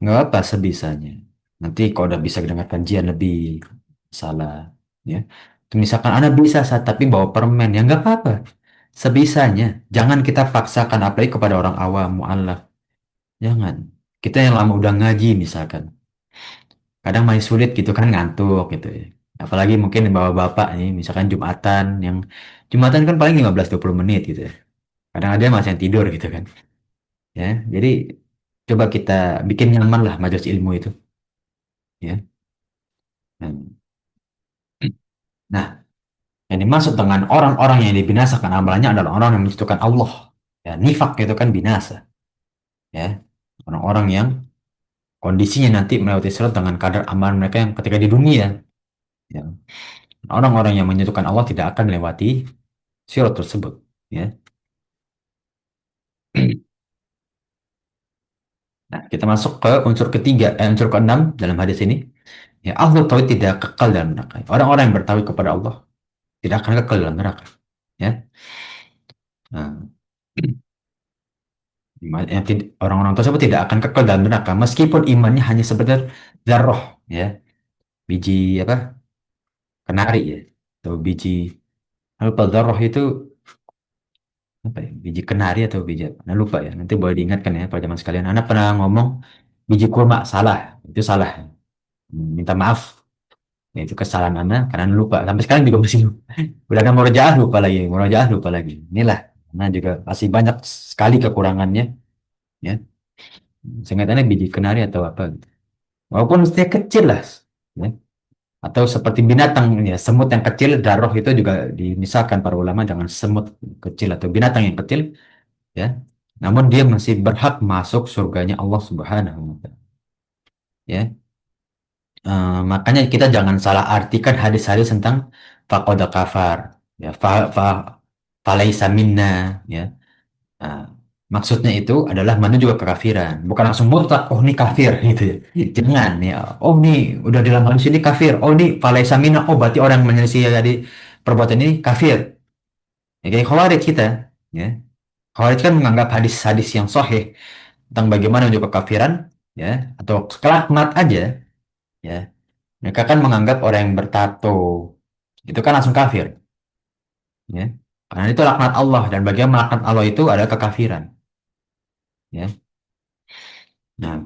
Speaker 1: nggak apa sebisanya. Nanti kalau udah bisa dengar kajian lebih salah. Ya. Misalkan Anda bisa, tapi bawa permen, ya nggak apa-apa. Sebisanya. Jangan kita paksakan, apalagi kepada orang awam, mu'alaf. Jangan. Kita yang lama udah ngaji misalkan. Kadang masih sulit gitu kan, ngantuk gitu ya. Apalagi mungkin bawa bapak nih, misalkan Jumatan kan paling 15-20 menit gitu ya. Kadang ada masih yang tidur gitu kan. Ya, jadi coba kita bikin nyaman lah majelis ilmu itu. Ya. Nah, yang dimaksud dengan orang-orang yang dibinasakan amalannya adalah orang yang menjatuhkan Allah. Ya, nifak itu kan binasa. Ya, orang-orang yang kondisinya nanti melewati sirat dengan kadar amalan mereka yang ketika di dunia. Ya. Orang-orang yang menyentuhkan Allah tidak akan melewati sirat tersebut. Ya. Nah, kita masuk ke unsur ketiga, unsur keenam dalam hadis ini. Ya, Allah tauhid tidak kekal dalam neraka. Orang-orang yang bertauhid kepada Allah tidak akan kekal dalam neraka. Ya. Nah, orang-orang tersebut tidak akan kekal dalam neraka meskipun imannya hanya sekedar zarroh. Ya. biji apa? Kenari ya, atau biji lupa dzarrah itu apa ya? Biji kenari atau biji apa? Nah, lupa ya. Nanti boleh diingatkan ya para jamaah sekalian. Anak pernah ngomong biji kurma, salah. Itu salah. Minta maaf. Ya, itu kesalahan Anda karena Anda lupa. Sampai sekarang juga masih lupa. Udah ada murojaah lupa lagi, murojaah lupa lagi. Inilah. Nah juga masih banyak sekali kekurangannya. Ya, seingatannya biji kenari atau apa gitu. Walaupun mestinya kecil lah. Ya. Atau seperti binatang ya, semut yang kecil, daroh itu juga dimisalkan para ulama jangan semut kecil atau binatang yang kecil ya. Namun dia masih berhak masuk surganya Allah Subhanahu wa taala. Ya. Makanya kita jangan salah artikan hadis-hadis tentang faqad kafar ya falaisa minna ya. Nah, maksudnya itu adalah menuju ke kekafiran, bukan langsung mutlak oh ini kafir gitu ya. Jangan ya. Oh ini udah dalam hadis ini kafir. Oh ini falaisa minna. Oh berarti orang yang menyelisih dari perbuatan ini kafir. Ya, kayak khawarij kita ya. Khawarij kan menganggap hadis-hadis yang sahih tentang bagaimana menuju kekafiran ya atau kelaknat aja ya. Mereka kan menganggap orang yang bertato itu kan langsung kafir, ya. Karena itu laknat Allah dan bagian melaknat Allah itu adalah kekafiran, ya. Nah,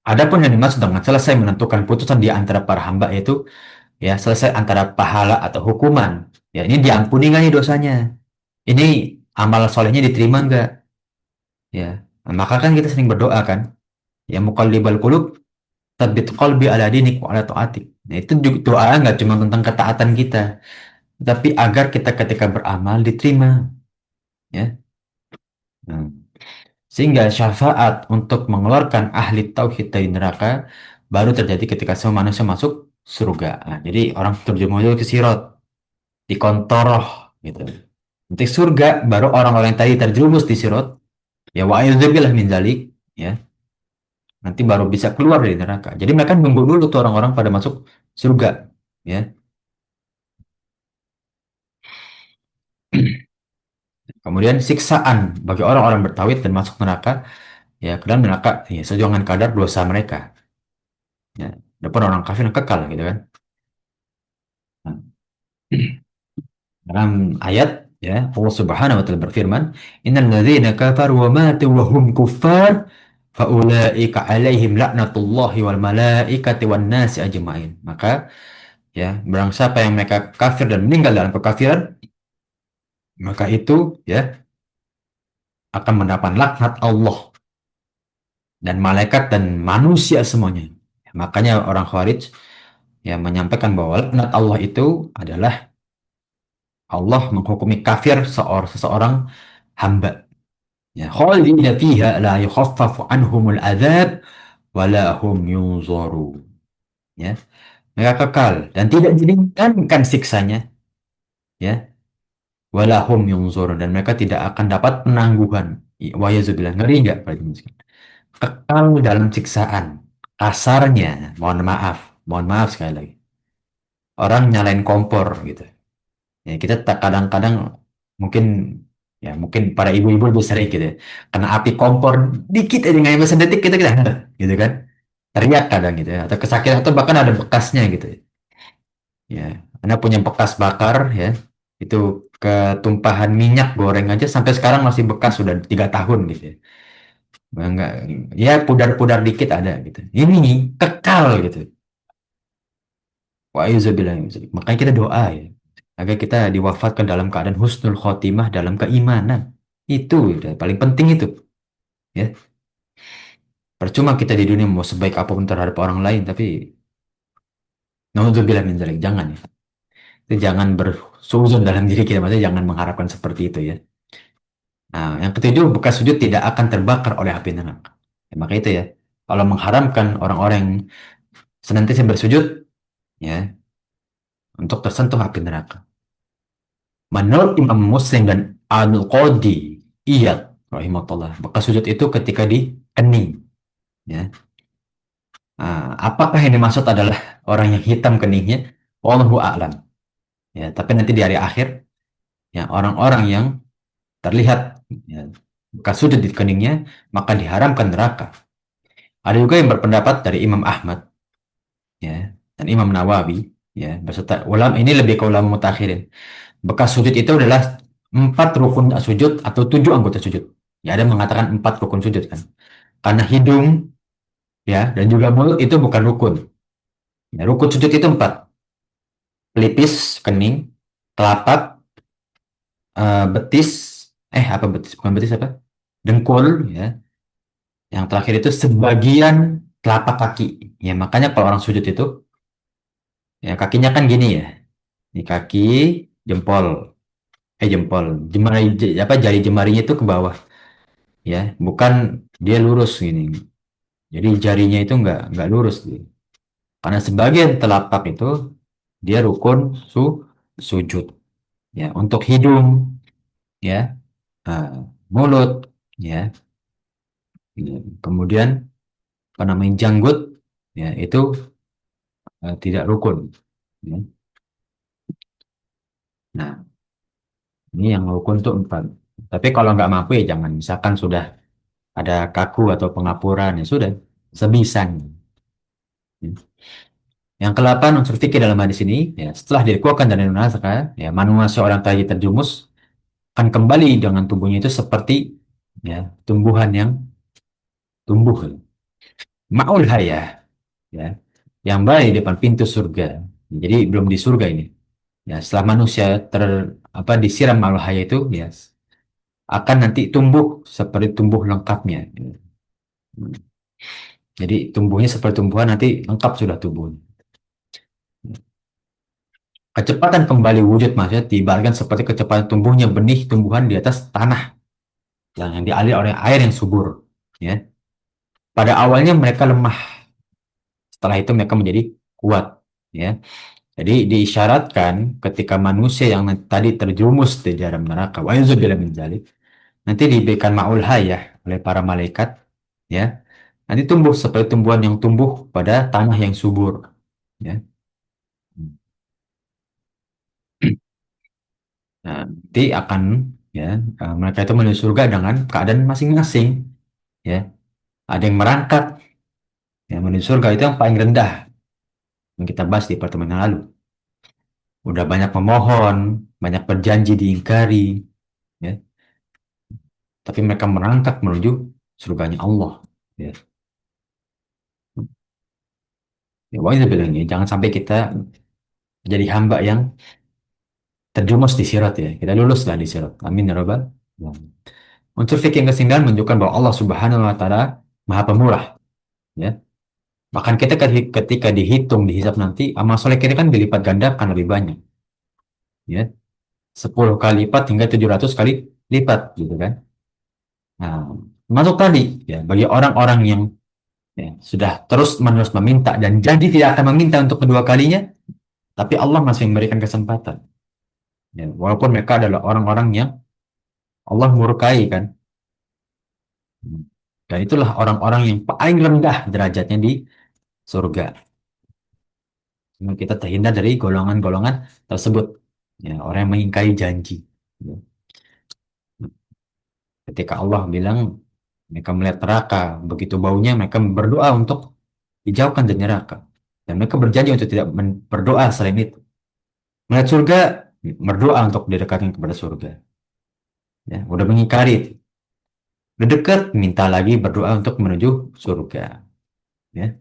Speaker 1: adapun yang dimaksud dengan selesai menentukan putusan di antara para hamba itu, ya selesai antara pahala atau hukuman. Ya ini diampuni nggak nih dosanya? Ini amal solehnya diterima nggak? Ya, nah, maka kan kita sering berdoa kan, ya muqallibal qulub, tsabbit qalbi ala dinik wa ala taatik. Nah, itu juga doa nggak cuma tentang ketaatan kita, tapi agar kita ketika beramal diterima, ya. Nah, sehingga syafaat untuk mengeluarkan ahli tauhid dari neraka baru terjadi ketika semua manusia masuk surga. Nah, jadi orang terjun menuju ke sirat, dikontoroh gitu. Nanti surga baru orang-orang yang tadi terjerumus di sirat, ya wa'idzubillah min zalik, ya. Nanti baru bisa keluar dari neraka. Jadi mereka nunggu dulu tuh orang-orang pada masuk surga, ya. Kemudian siksaan bagi orang-orang bertauhid dan masuk neraka, ya ke dalam neraka, ya sesuai dengan kadar dosa mereka. Ya, adapun orang kafir yang kekal gitu kan. Nah, dalam ayat ya Allah Subhanahu wa taala berfirman, "Innal ladzina kafaru wa matu wa hum kuffar faulaika alaihim laknatullahi wal malaikati wan nasi ajmain." Maka ya, barang siapa yang mereka kafir dan meninggal dalam kekafiran, maka itu ya akan mendapat laknat Allah dan malaikat dan manusia semuanya. Makanya orang Khawarij ya menyampaikan bahwa laknat Allah itu adalah Allah menghukumi kafir seseorang hamba. Ya, khalidina fiha la yukhaffafu anhumul adzab wa la hum yunzarun. Ya, mereka kekal dan tidak diringankan siksanya, ya. Wa la hum yunzarun dan mereka tidak akan dapat penangguhan. Wa yazubillah, ngeri enggak Pak Miskin? Kekal dalam siksaan. Kasarnya, mohon maaf sekali lagi. Orang nyalain kompor gitu. Ya, kita tak kadang-kadang mungkin ya mungkin para ibu-ibu lebih sering gitu ya. Karena api kompor dikit aja nggak nyampe sedetik kita gitu kan. Teriak kadang gitu ya. Atau kesakitan atau bahkan ada bekasnya gitu ya. Ya, Anda punya bekas bakar ya. Itu ketumpahan minyak goreng aja sampai sekarang masih bekas sudah 3 tahun gitu ya. Enggak, ya pudar-pudar dikit ada gitu. Ini kekal gitu. Wa'iyuzubillah. Makanya kita doa ya. Agar kita diwafatkan dalam keadaan husnul khotimah dalam keimanan. Itu udah paling penting itu. Ya. Percuma kita di dunia mau sebaik apapun terhadap orang lain. Tapi naudzubillah min dzalik. Jangan ya. Itu jangan bersuzon dalam diri kita. Maksudnya jangan mengharapkan seperti itu ya. Nah, yang ketujuh, bekas sujud tidak akan terbakar oleh api neraka. Ya, maka itu ya. Kalau mengharamkan orang-orang yang senantiasa bersujud, ya, untuk tersentuh api neraka. Menurut Imam Muslim dan Al-Qadi Iyad rahimahullah, bekas sujud itu ketika di kening. Ya. Apakah yang dimaksud adalah orang yang hitam keningnya? Wallahu a'lam. Ya, tapi nanti di hari akhir, ya orang-orang yang terlihat ya, bekas sujud di keningnya, maka diharamkan neraka. Ada juga yang berpendapat dari Imam Ahmad ya, dan Imam Nawawi, ya, beserta ulama ini lebih ke ulama mutakhirin. Bekas sujud itu adalah 4 rukun sujud atau 7 anggota sujud. Ya, ada yang mengatakan 4 rukun sujud kan. Karena hidung, ya, dan juga mulut itu bukan rukun. Ya, rukun sujud itu 4. Pelipis, kening, telapak, betis, apa betis? Bukan betis apa? Dengkul, ya. Yang terakhir itu sebagian telapak kaki. Ya, makanya kalau orang sujud itu, ya kakinya kan gini ya. Ini kaki, jempol, jempol, jari jemarinya itu ke bawah, ya, bukan dia lurus gini. Jadi jarinya itu nggak lurus, gitu. Karena sebagian telapak itu dia rukun sujud. Ya, untuk hidung, ya, eh, mulut, ya, ya, kemudian apa namanya janggut, ya itu tidak rukun. Ya. Nah, ini yang rukun tuh 4. Tapi kalau nggak mampu ya jangan. Misalkan sudah ada kaku atau pengapuran, ya sudah sebisanya. Ya. Yang ke-8 unsur fikih dalam hadis ini, ya, setelah dikuatkan dari nunasaka, ya, manusia seorang tadi terjumus akan kembali dengan tubuhnya itu seperti, ya, tumbuhan yang tumbuh. Ma'ul hayah, ya, yang berada di depan pintu surga. Jadi belum di surga ini. Ya, setelah manusia disiram ma'ul hayah itu, ya, akan nanti tumbuh seperti tumbuh lengkapnya. Jadi tumbuhnya seperti tumbuhan nanti lengkap sudah tubuh. Kecepatan kembali wujud maksudnya diibaratkan seperti kecepatan tumbuhnya benih tumbuhan di atas tanah yang dialir oleh air yang subur. Ya. Pada awalnya mereka lemah, setelah itu mereka menjadi kuat. Ya. Jadi diisyaratkan ketika manusia yang tadi terjerumus di dalam neraka, wa'udzubillah min dzalik, nanti diberikan ma'ul hayah oleh para malaikat, ya. Nanti tumbuh seperti tumbuhan yang tumbuh pada tanah yang subur. Ya. Nah, nanti akan, ya, mereka itu menuju surga dengan keadaan masing-masing. Ya, ada yang merangkak, ya, menuju surga itu yang paling rendah yang kita bahas di pertemuan yang lalu. Udah banyak memohon, banyak berjanji diingkari, ya, tapi mereka merangkak menuju surganya Allah. Ya, ya, wajib bilang ya, jangan sampai kita jadi hamba yang terjumus di sirat ya. Kita luluslah di sirat. Amin ya rabbal alamin. Unsur fikih yang kesembilan menunjukkan bahwa Allah Subhanahu wa taala Maha Pemurah, ya. Bahkan kita ketika dihitung, dihisap nanti, amal soleh kita kan dilipat gandakan lebih banyak. Ya, 10 kali lipat hingga 700 kali lipat, gitu kan. Nah, masuk tadi, ya, bagi orang-orang yang, ya, sudah terus-menerus meminta dan janji tidak akan meminta untuk kedua kalinya, tapi Allah masih memberikan kesempatan. Ya, walaupun mereka adalah orang-orang yang Allah murkai kan. Dan itulah orang-orang yang paling rendah derajatnya di surga. Kita terhindar dari golongan-golongan tersebut. Ya, orang yang mengingkari janji. Ya. Ketika Allah bilang mereka melihat neraka, begitu baunya mereka berdoa untuk dijauhkan dari neraka. Dan mereka berjanji untuk tidak berdoa selain itu. Melihat surga, berdoa untuk didekatkan kepada surga. Ya, udah mengingkari itu. Udah dekat, minta lagi berdoa untuk menuju surga. Ya.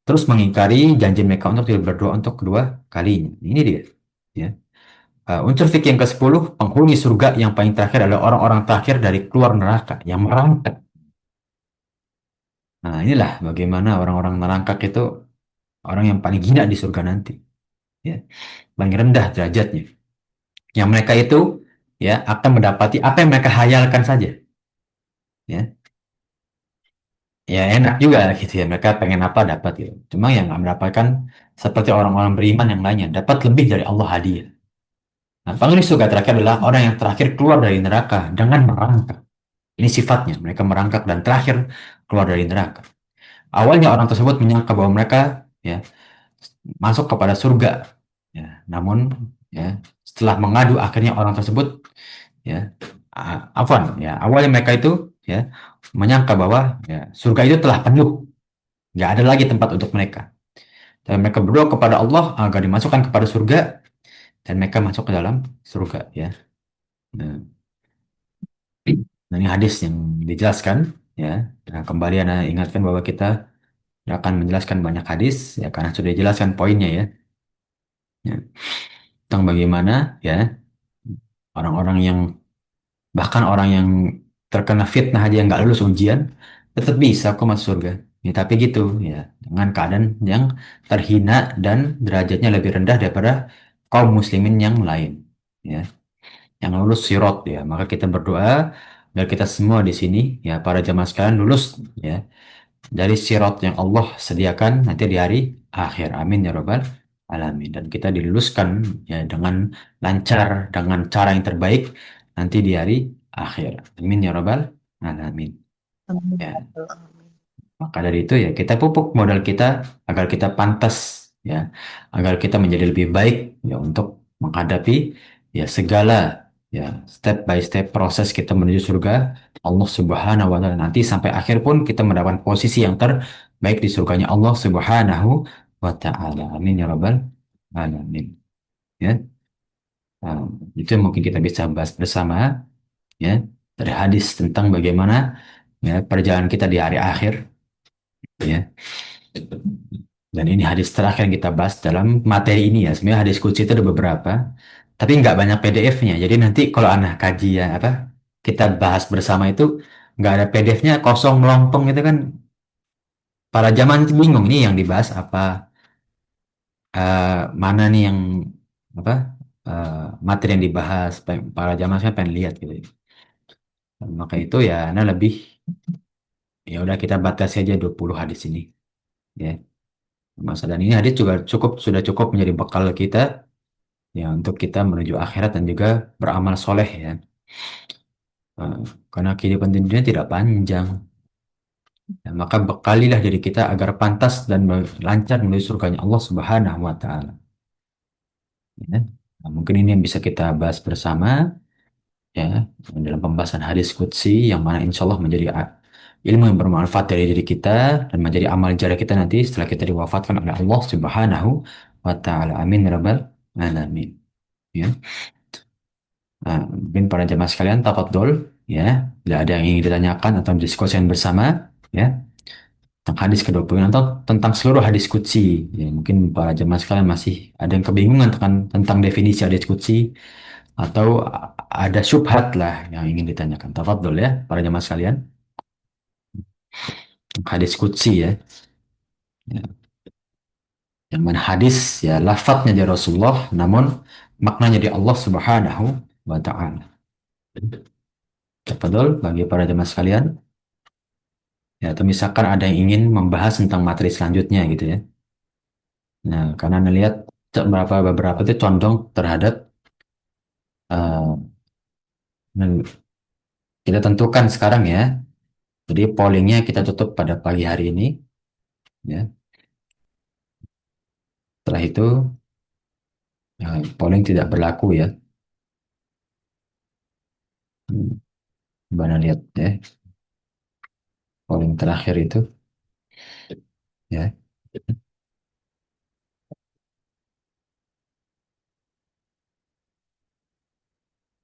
Speaker 1: Terus mengingkari janji mereka untuk tidak berdoa untuk kedua kalinya. Ini dia. Ya. Unsur fikih yang ke-10, penghuni surga yang paling terakhir adalah orang-orang terakhir dari keluar neraka yang merangkak. Nah, inilah bagaimana orang-orang merangkak itu orang yang paling hina di surga nanti. Ya, paling rendah derajatnya. Yang mereka itu, ya, akan mendapati apa yang mereka hayalkan saja. Ya, ya enak juga gitu ya. Mereka pengen apa dapat gitu. Cuma yang nggak mendapatkan seperti orang-orang beriman yang lainnya dapat lebih dari Allah hadiah. Nah, penghuni surga terakhir adalah orang yang terakhir keluar dari neraka dengan merangkak. Ini sifatnya, mereka merangkak dan terakhir keluar dari neraka. Awalnya orang tersebut menyangka bahwa mereka, ya, masuk kepada surga. Ya, namun, ya, setelah mengadu akhirnya orang tersebut, ya, afwan, ya, awalnya mereka itu, ya, menyangka bahwa, ya, surga itu telah penuh, nggak ada lagi tempat untuk mereka. Dan mereka berdoa kepada Allah agar dimasukkan kepada surga dan mereka masuk ke dalam surga ya. Nah, ini hadis yang dijelaskan ya. Nah, kembali Anda ingatkan bahwa kita akan menjelaskan banyak hadis ya karena sudah dijelaskan poinnya ya. Ya, tentang bagaimana ya orang-orang yang bahkan orang yang terkena fitnah aja yang nggak lulus ujian tetap bisa kok masuk surga. Ya, tapi gitu ya dengan keadaan yang terhina dan derajatnya lebih rendah daripada kaum muslimin yang lain ya yang lulus sirot ya maka kita berdoa biar kita semua di sini ya para jamaah sekalian lulus ya dari sirot yang Allah sediakan nanti di hari akhir. Amin ya Rabbal Alamin. Dan kita diluluskan ya dengan lancar, dengan cara yang terbaik nanti di hari akhir. Amin ya Rabbal Alamin.
Speaker 2: Amin.
Speaker 1: Ya. Maka dari itu ya kita pupuk modal kita agar kita pantas ya, agar kita menjadi lebih baik ya untuk menghadapi ya segala ya step by step proses kita menuju surga Allah Subhanahu wa taala nanti sampai akhir pun kita mendapatkan posisi yang terbaik di surganya Allah Subhanahu wa taala. Amin ya rabbal alamin. Ya. Nah, itu yang mungkin kita bisa bahas bersama ya dari hadis tentang bagaimana ya perjalanan kita di hari akhir ya. Dan ini hadis terakhir yang kita bahas dalam materi ini ya. Sebenarnya hadis kunci itu ada beberapa, tapi nggak banyak PDF-nya. Jadi nanti kalau anak kaji ya apa kita bahas bersama itu nggak ada PDF-nya kosong melompong gitu kan. Para zaman itu bingung ini yang dibahas apa, mana nih yang apa eh, materi yang dibahas. Para zaman saya pengen lihat gitu. Dan maka itu ya, nah lebih ya udah kita batasi aja 20 hadis ini ya. Masa dan ini hadis juga sudah cukup menjadi bekal kita ya untuk kita menuju akhirat dan juga beramal soleh ya. Eh, karena kehidupan di dunia tidak panjang. Ya, maka bekalilah diri kita agar pantas dan lancar menuju surganya Allah Subhanahu wa taala. Ya. Nah, mungkin ini yang bisa kita bahas bersama ya dalam pembahasan hadis qudsi yang mana insya Allah menjadi ilmu yang bermanfaat dari diri kita dan menjadi amal jariah kita nanti setelah kita diwafatkan oleh Allah Subhanahu wa taala. Amin ya rabbal alamin. Ya. Nah, mungkin para jemaah sekalian, tafadhol ya. Bila ada yang ingin ditanyakan atau diskusikan bersama ya tentang hadis ke-20 atau tentang seluruh hadis qudsi. Ya, mungkin para jemaah sekalian masih ada yang kebingungan tentang definisi hadis qudsi atau ada syubhat lah yang ingin ditanyakan. Tafadhol ya para jemaah sekalian. Hadis qudsi ya. Ya. Yang mana hadis ya lafadznya dari Rasulullah namun maknanya dari Allah Subhanahu wa taala. Tafadhol bagi para jemaah sekalian. Ya, atau misalkan ada yang ingin membahas tentang materi selanjutnya gitu ya. Nah, karena melihat beberapa itu condong terhadap eh, men- kita tentukan sekarang ya. Jadi pollingnya kita tutup pada pagi hari ini ya. Setelah itu polling tidak berlaku ya. Hmm, Mana lihat ya polling terakhir itu ya.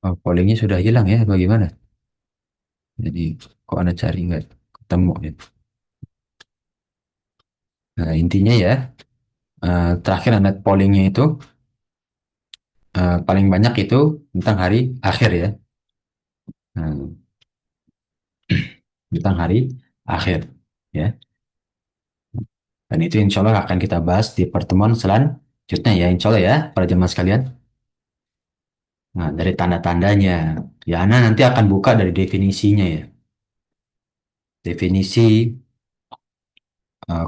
Speaker 1: Oh, pollingnya sudah hilang ya bagaimana? Jadi kok Anda cari nggak ketemu ya. Nah, intinya ya terakhir Anda pollingnya itu paling banyak itu tentang hari akhir ya. Nah, tentang hari akhir ya. Dan itu insya Allah akan kita bahas di pertemuan selanjutnya ya insya Allah ya para jemaah sekalian. Nah dari tanda-tandanya ya Ana nanti akan buka dari definisinya ya. Definisi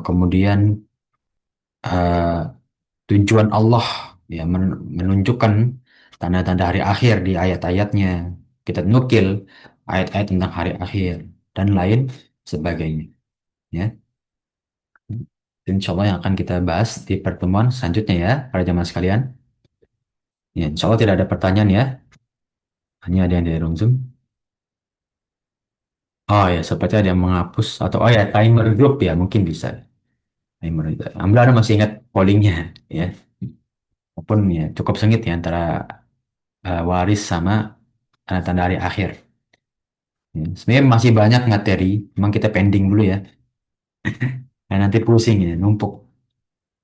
Speaker 1: kemudian eh, tujuan Allah ya menunjukkan tanda-tanda hari akhir di ayat-ayatnya. Kita nukil ayat-ayat tentang hari akhir dan lain sebagainya ya. Insya Allah yang akan kita bahas di pertemuan selanjutnya ya, para jamaah sekalian. Ya, insya Allah tidak ada pertanyaan ya. Hanya ada yang dari room Zoom. Oh ya, seperti ada yang menghapus atau oh ya timer group ya mungkin bisa. Timer. Alhamdulillah ada masih ingat pollingnya ya, walaupun ya cukup sengit ya antara waris sama tanda hari akhir. Ya, sebenarnya masih banyak materi, emang kita pending dulu ya. Nah, nanti pusing ya, numpuk.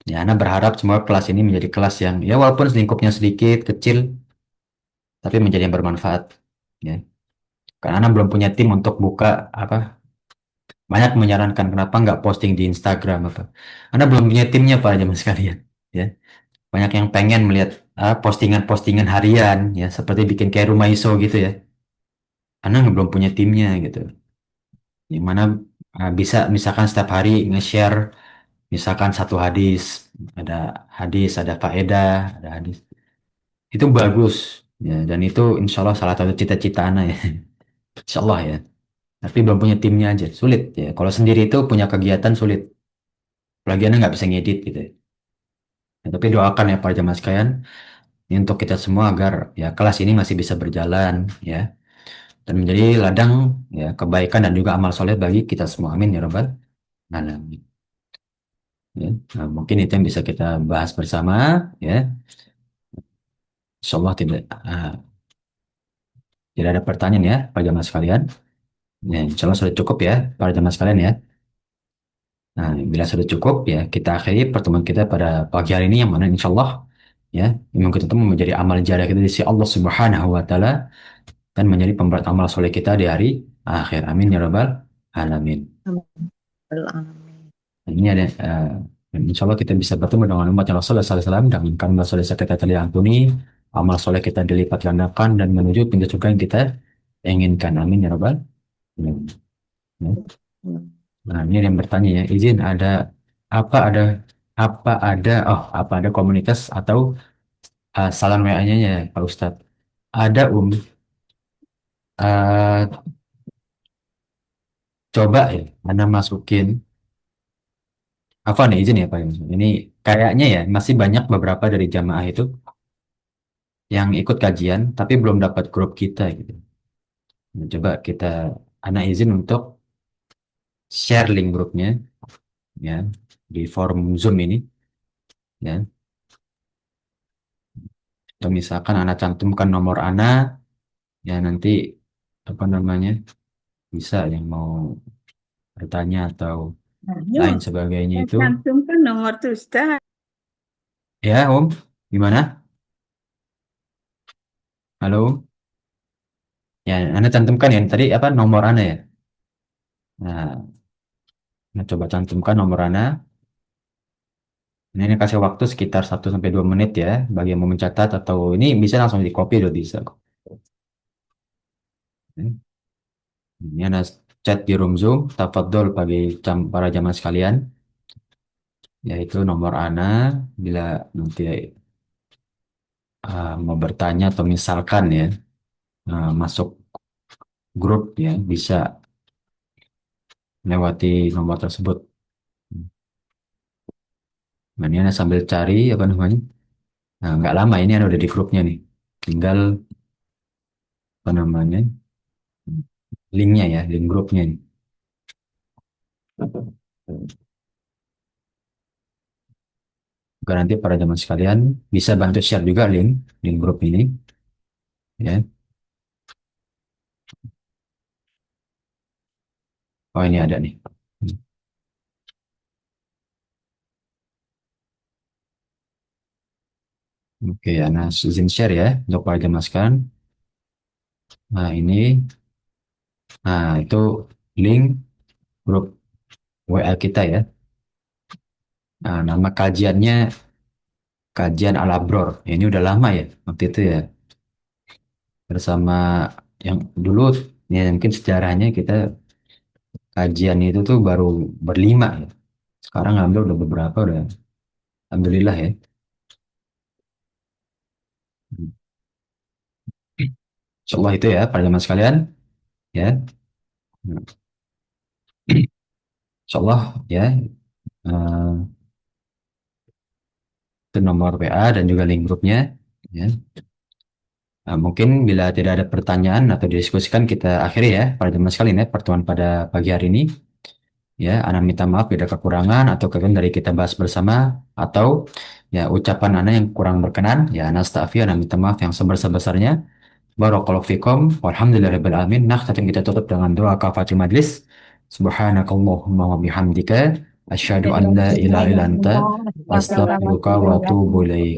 Speaker 1: Ya, Ana berharap semua kelas ini menjadi kelas yang ya walaupun lingkupnya sedikit, kecil, tapi menjadi yang bermanfaat. Ya, karena Ana belum punya tim untuk buka apa. Banyak menyarankan kenapa nggak posting di Instagram apa. Ana belum punya timnya Pak zaman sekalian. Ya, banyak yang pengen melihat postingan-postingan harian ya seperti bikin kayak rumah iso gitu ya. Ana nggak belum punya timnya gitu. Yang mana bisa misalkan setiap hari nge-share misalkan satu hadis, ada faedah, ada hadis. Itu bagus ya dan itu insya Allah salah satu cita-cita Ana ya. Insya Allah ya. Tapi belum punya timnya aja sulit ya. Kalau sendiri itu punya kegiatan sulit. Apalagi Ana nggak bisa ngedit gitu ya. Ya, tapi doakan ya para jamaah sekalian ini untuk kita semua agar ya kelas ini masih bisa berjalan ya dan menjadi ladang ya kebaikan dan juga amal soleh bagi kita semua. Amin ya rabbal alamin. Ya. Nah, mungkin itu yang bisa kita bahas bersama ya. Insya Allah tidak ada pertanyaan ya para jamaah sekalian. Ya, insya Allah sudah cukup ya para jamaah sekalian ya. Nah, bila sudah cukup ya kita akhiri pertemuan kita pada pagi hari ini yang mana insya Allah ya yang kita temu menjadi amal jariah kita di sisi Allah Subhanahu wa taala dan menjadi pemberat amal soleh kita di hari akhir. Amin ya rabbal alamin.
Speaker 2: Amin.
Speaker 1: Ini ada dan insya Allah kita bisa bertemu dengan umat Rasulullah SAW dan karena dosa kita telah diampuni, amal soleh kita dilipat gandakan dan menuju pintu surga yang kita inginkan. Amin ya rabbal alamin. Ya. Nah, ini ada yang bertanya ya, izin apa ada apa ada komunitas atau salam WA-nya ya Pak Ustadz? Ada Eh, coba ya, Anda masukin apa nih izin ya Pak Yunus. Ini kayaknya ya masih banyak beberapa dari jamaah itu yang ikut kajian tapi belum dapat grup kita gitu. Nah, coba Anda izin untuk share link grupnya ya di forum Zoom ini ya. Atau misalkan Anda cantumkan nomor Anda ya nanti apa namanya bisa yang mau bertanya atau
Speaker 4: Ayo,
Speaker 1: lain sebagainya
Speaker 4: saya
Speaker 1: itu
Speaker 4: cantumkan nomor tuh, Ustaz.
Speaker 1: ya Om gimana? Halo ya Anda cantumkan ya tadi apa nomor Anda ya. Nah, coba cantumkan nomor Anda. Ini kasih waktu sekitar 1 sampai 2 menit ya bagi yang mau mencatat atau ini bisa langsung di copy udah bisa kok. Ini ada chat di room Zoom, tafadhol bagi para jamaah sekalian, yaitu nomor Ana bila nanti mau bertanya atau misalkan ya masuk grup ya bisa lewati nomor tersebut. Nah, ini Ana sambil cari apa namanya. Nah, nggak lama ini Ana udah di grupnya nih. Tinggal apa namanya linknya ya, link grupnya nih. Agar nanti para jamaah sekalian bisa bantu share juga link grup ini ya. Oh ini ada nih. Oke, Ana izin share ya untuk para jamaah sekalian. Nah ini, nah itu link grup WA kita ya. Nah, nama kajiannya kajian Al-Abror. Ya, ini udah lama ya waktu itu ya bersama yang dulu ya mungkin sejarahnya kita kajian itu tuh baru berlima ya. Sekarang alhamdulillah udah beberapa udah. Alhamdulillah ya. Insyaallah itu ya para jamaah sekalian ya. Insyaallah ya. eh, itu nomor WA dan juga link grupnya ya. Nah, mungkin bila tidak ada pertanyaan atau didiskusikan kita akhiri ya para jemaah sekalian ya pertemuan pada pagi hari ini. Ya, Ana minta maaf bila kekurangan atau kekurangan dari kita bahas bersama atau ya ucapan Ana yang kurang berkenan. Ya, Ana astaghfir, Ana minta maaf yang sebesar-besarnya. Barakallahu fikum. Walhamdulillahirabbil alamin. Nah, kita tutup dengan doa kafatul majlis. Subhanakallahumma wa bihamdika asyhadu an la ilaha illa anta astaghfiruka wa atubu ilaik.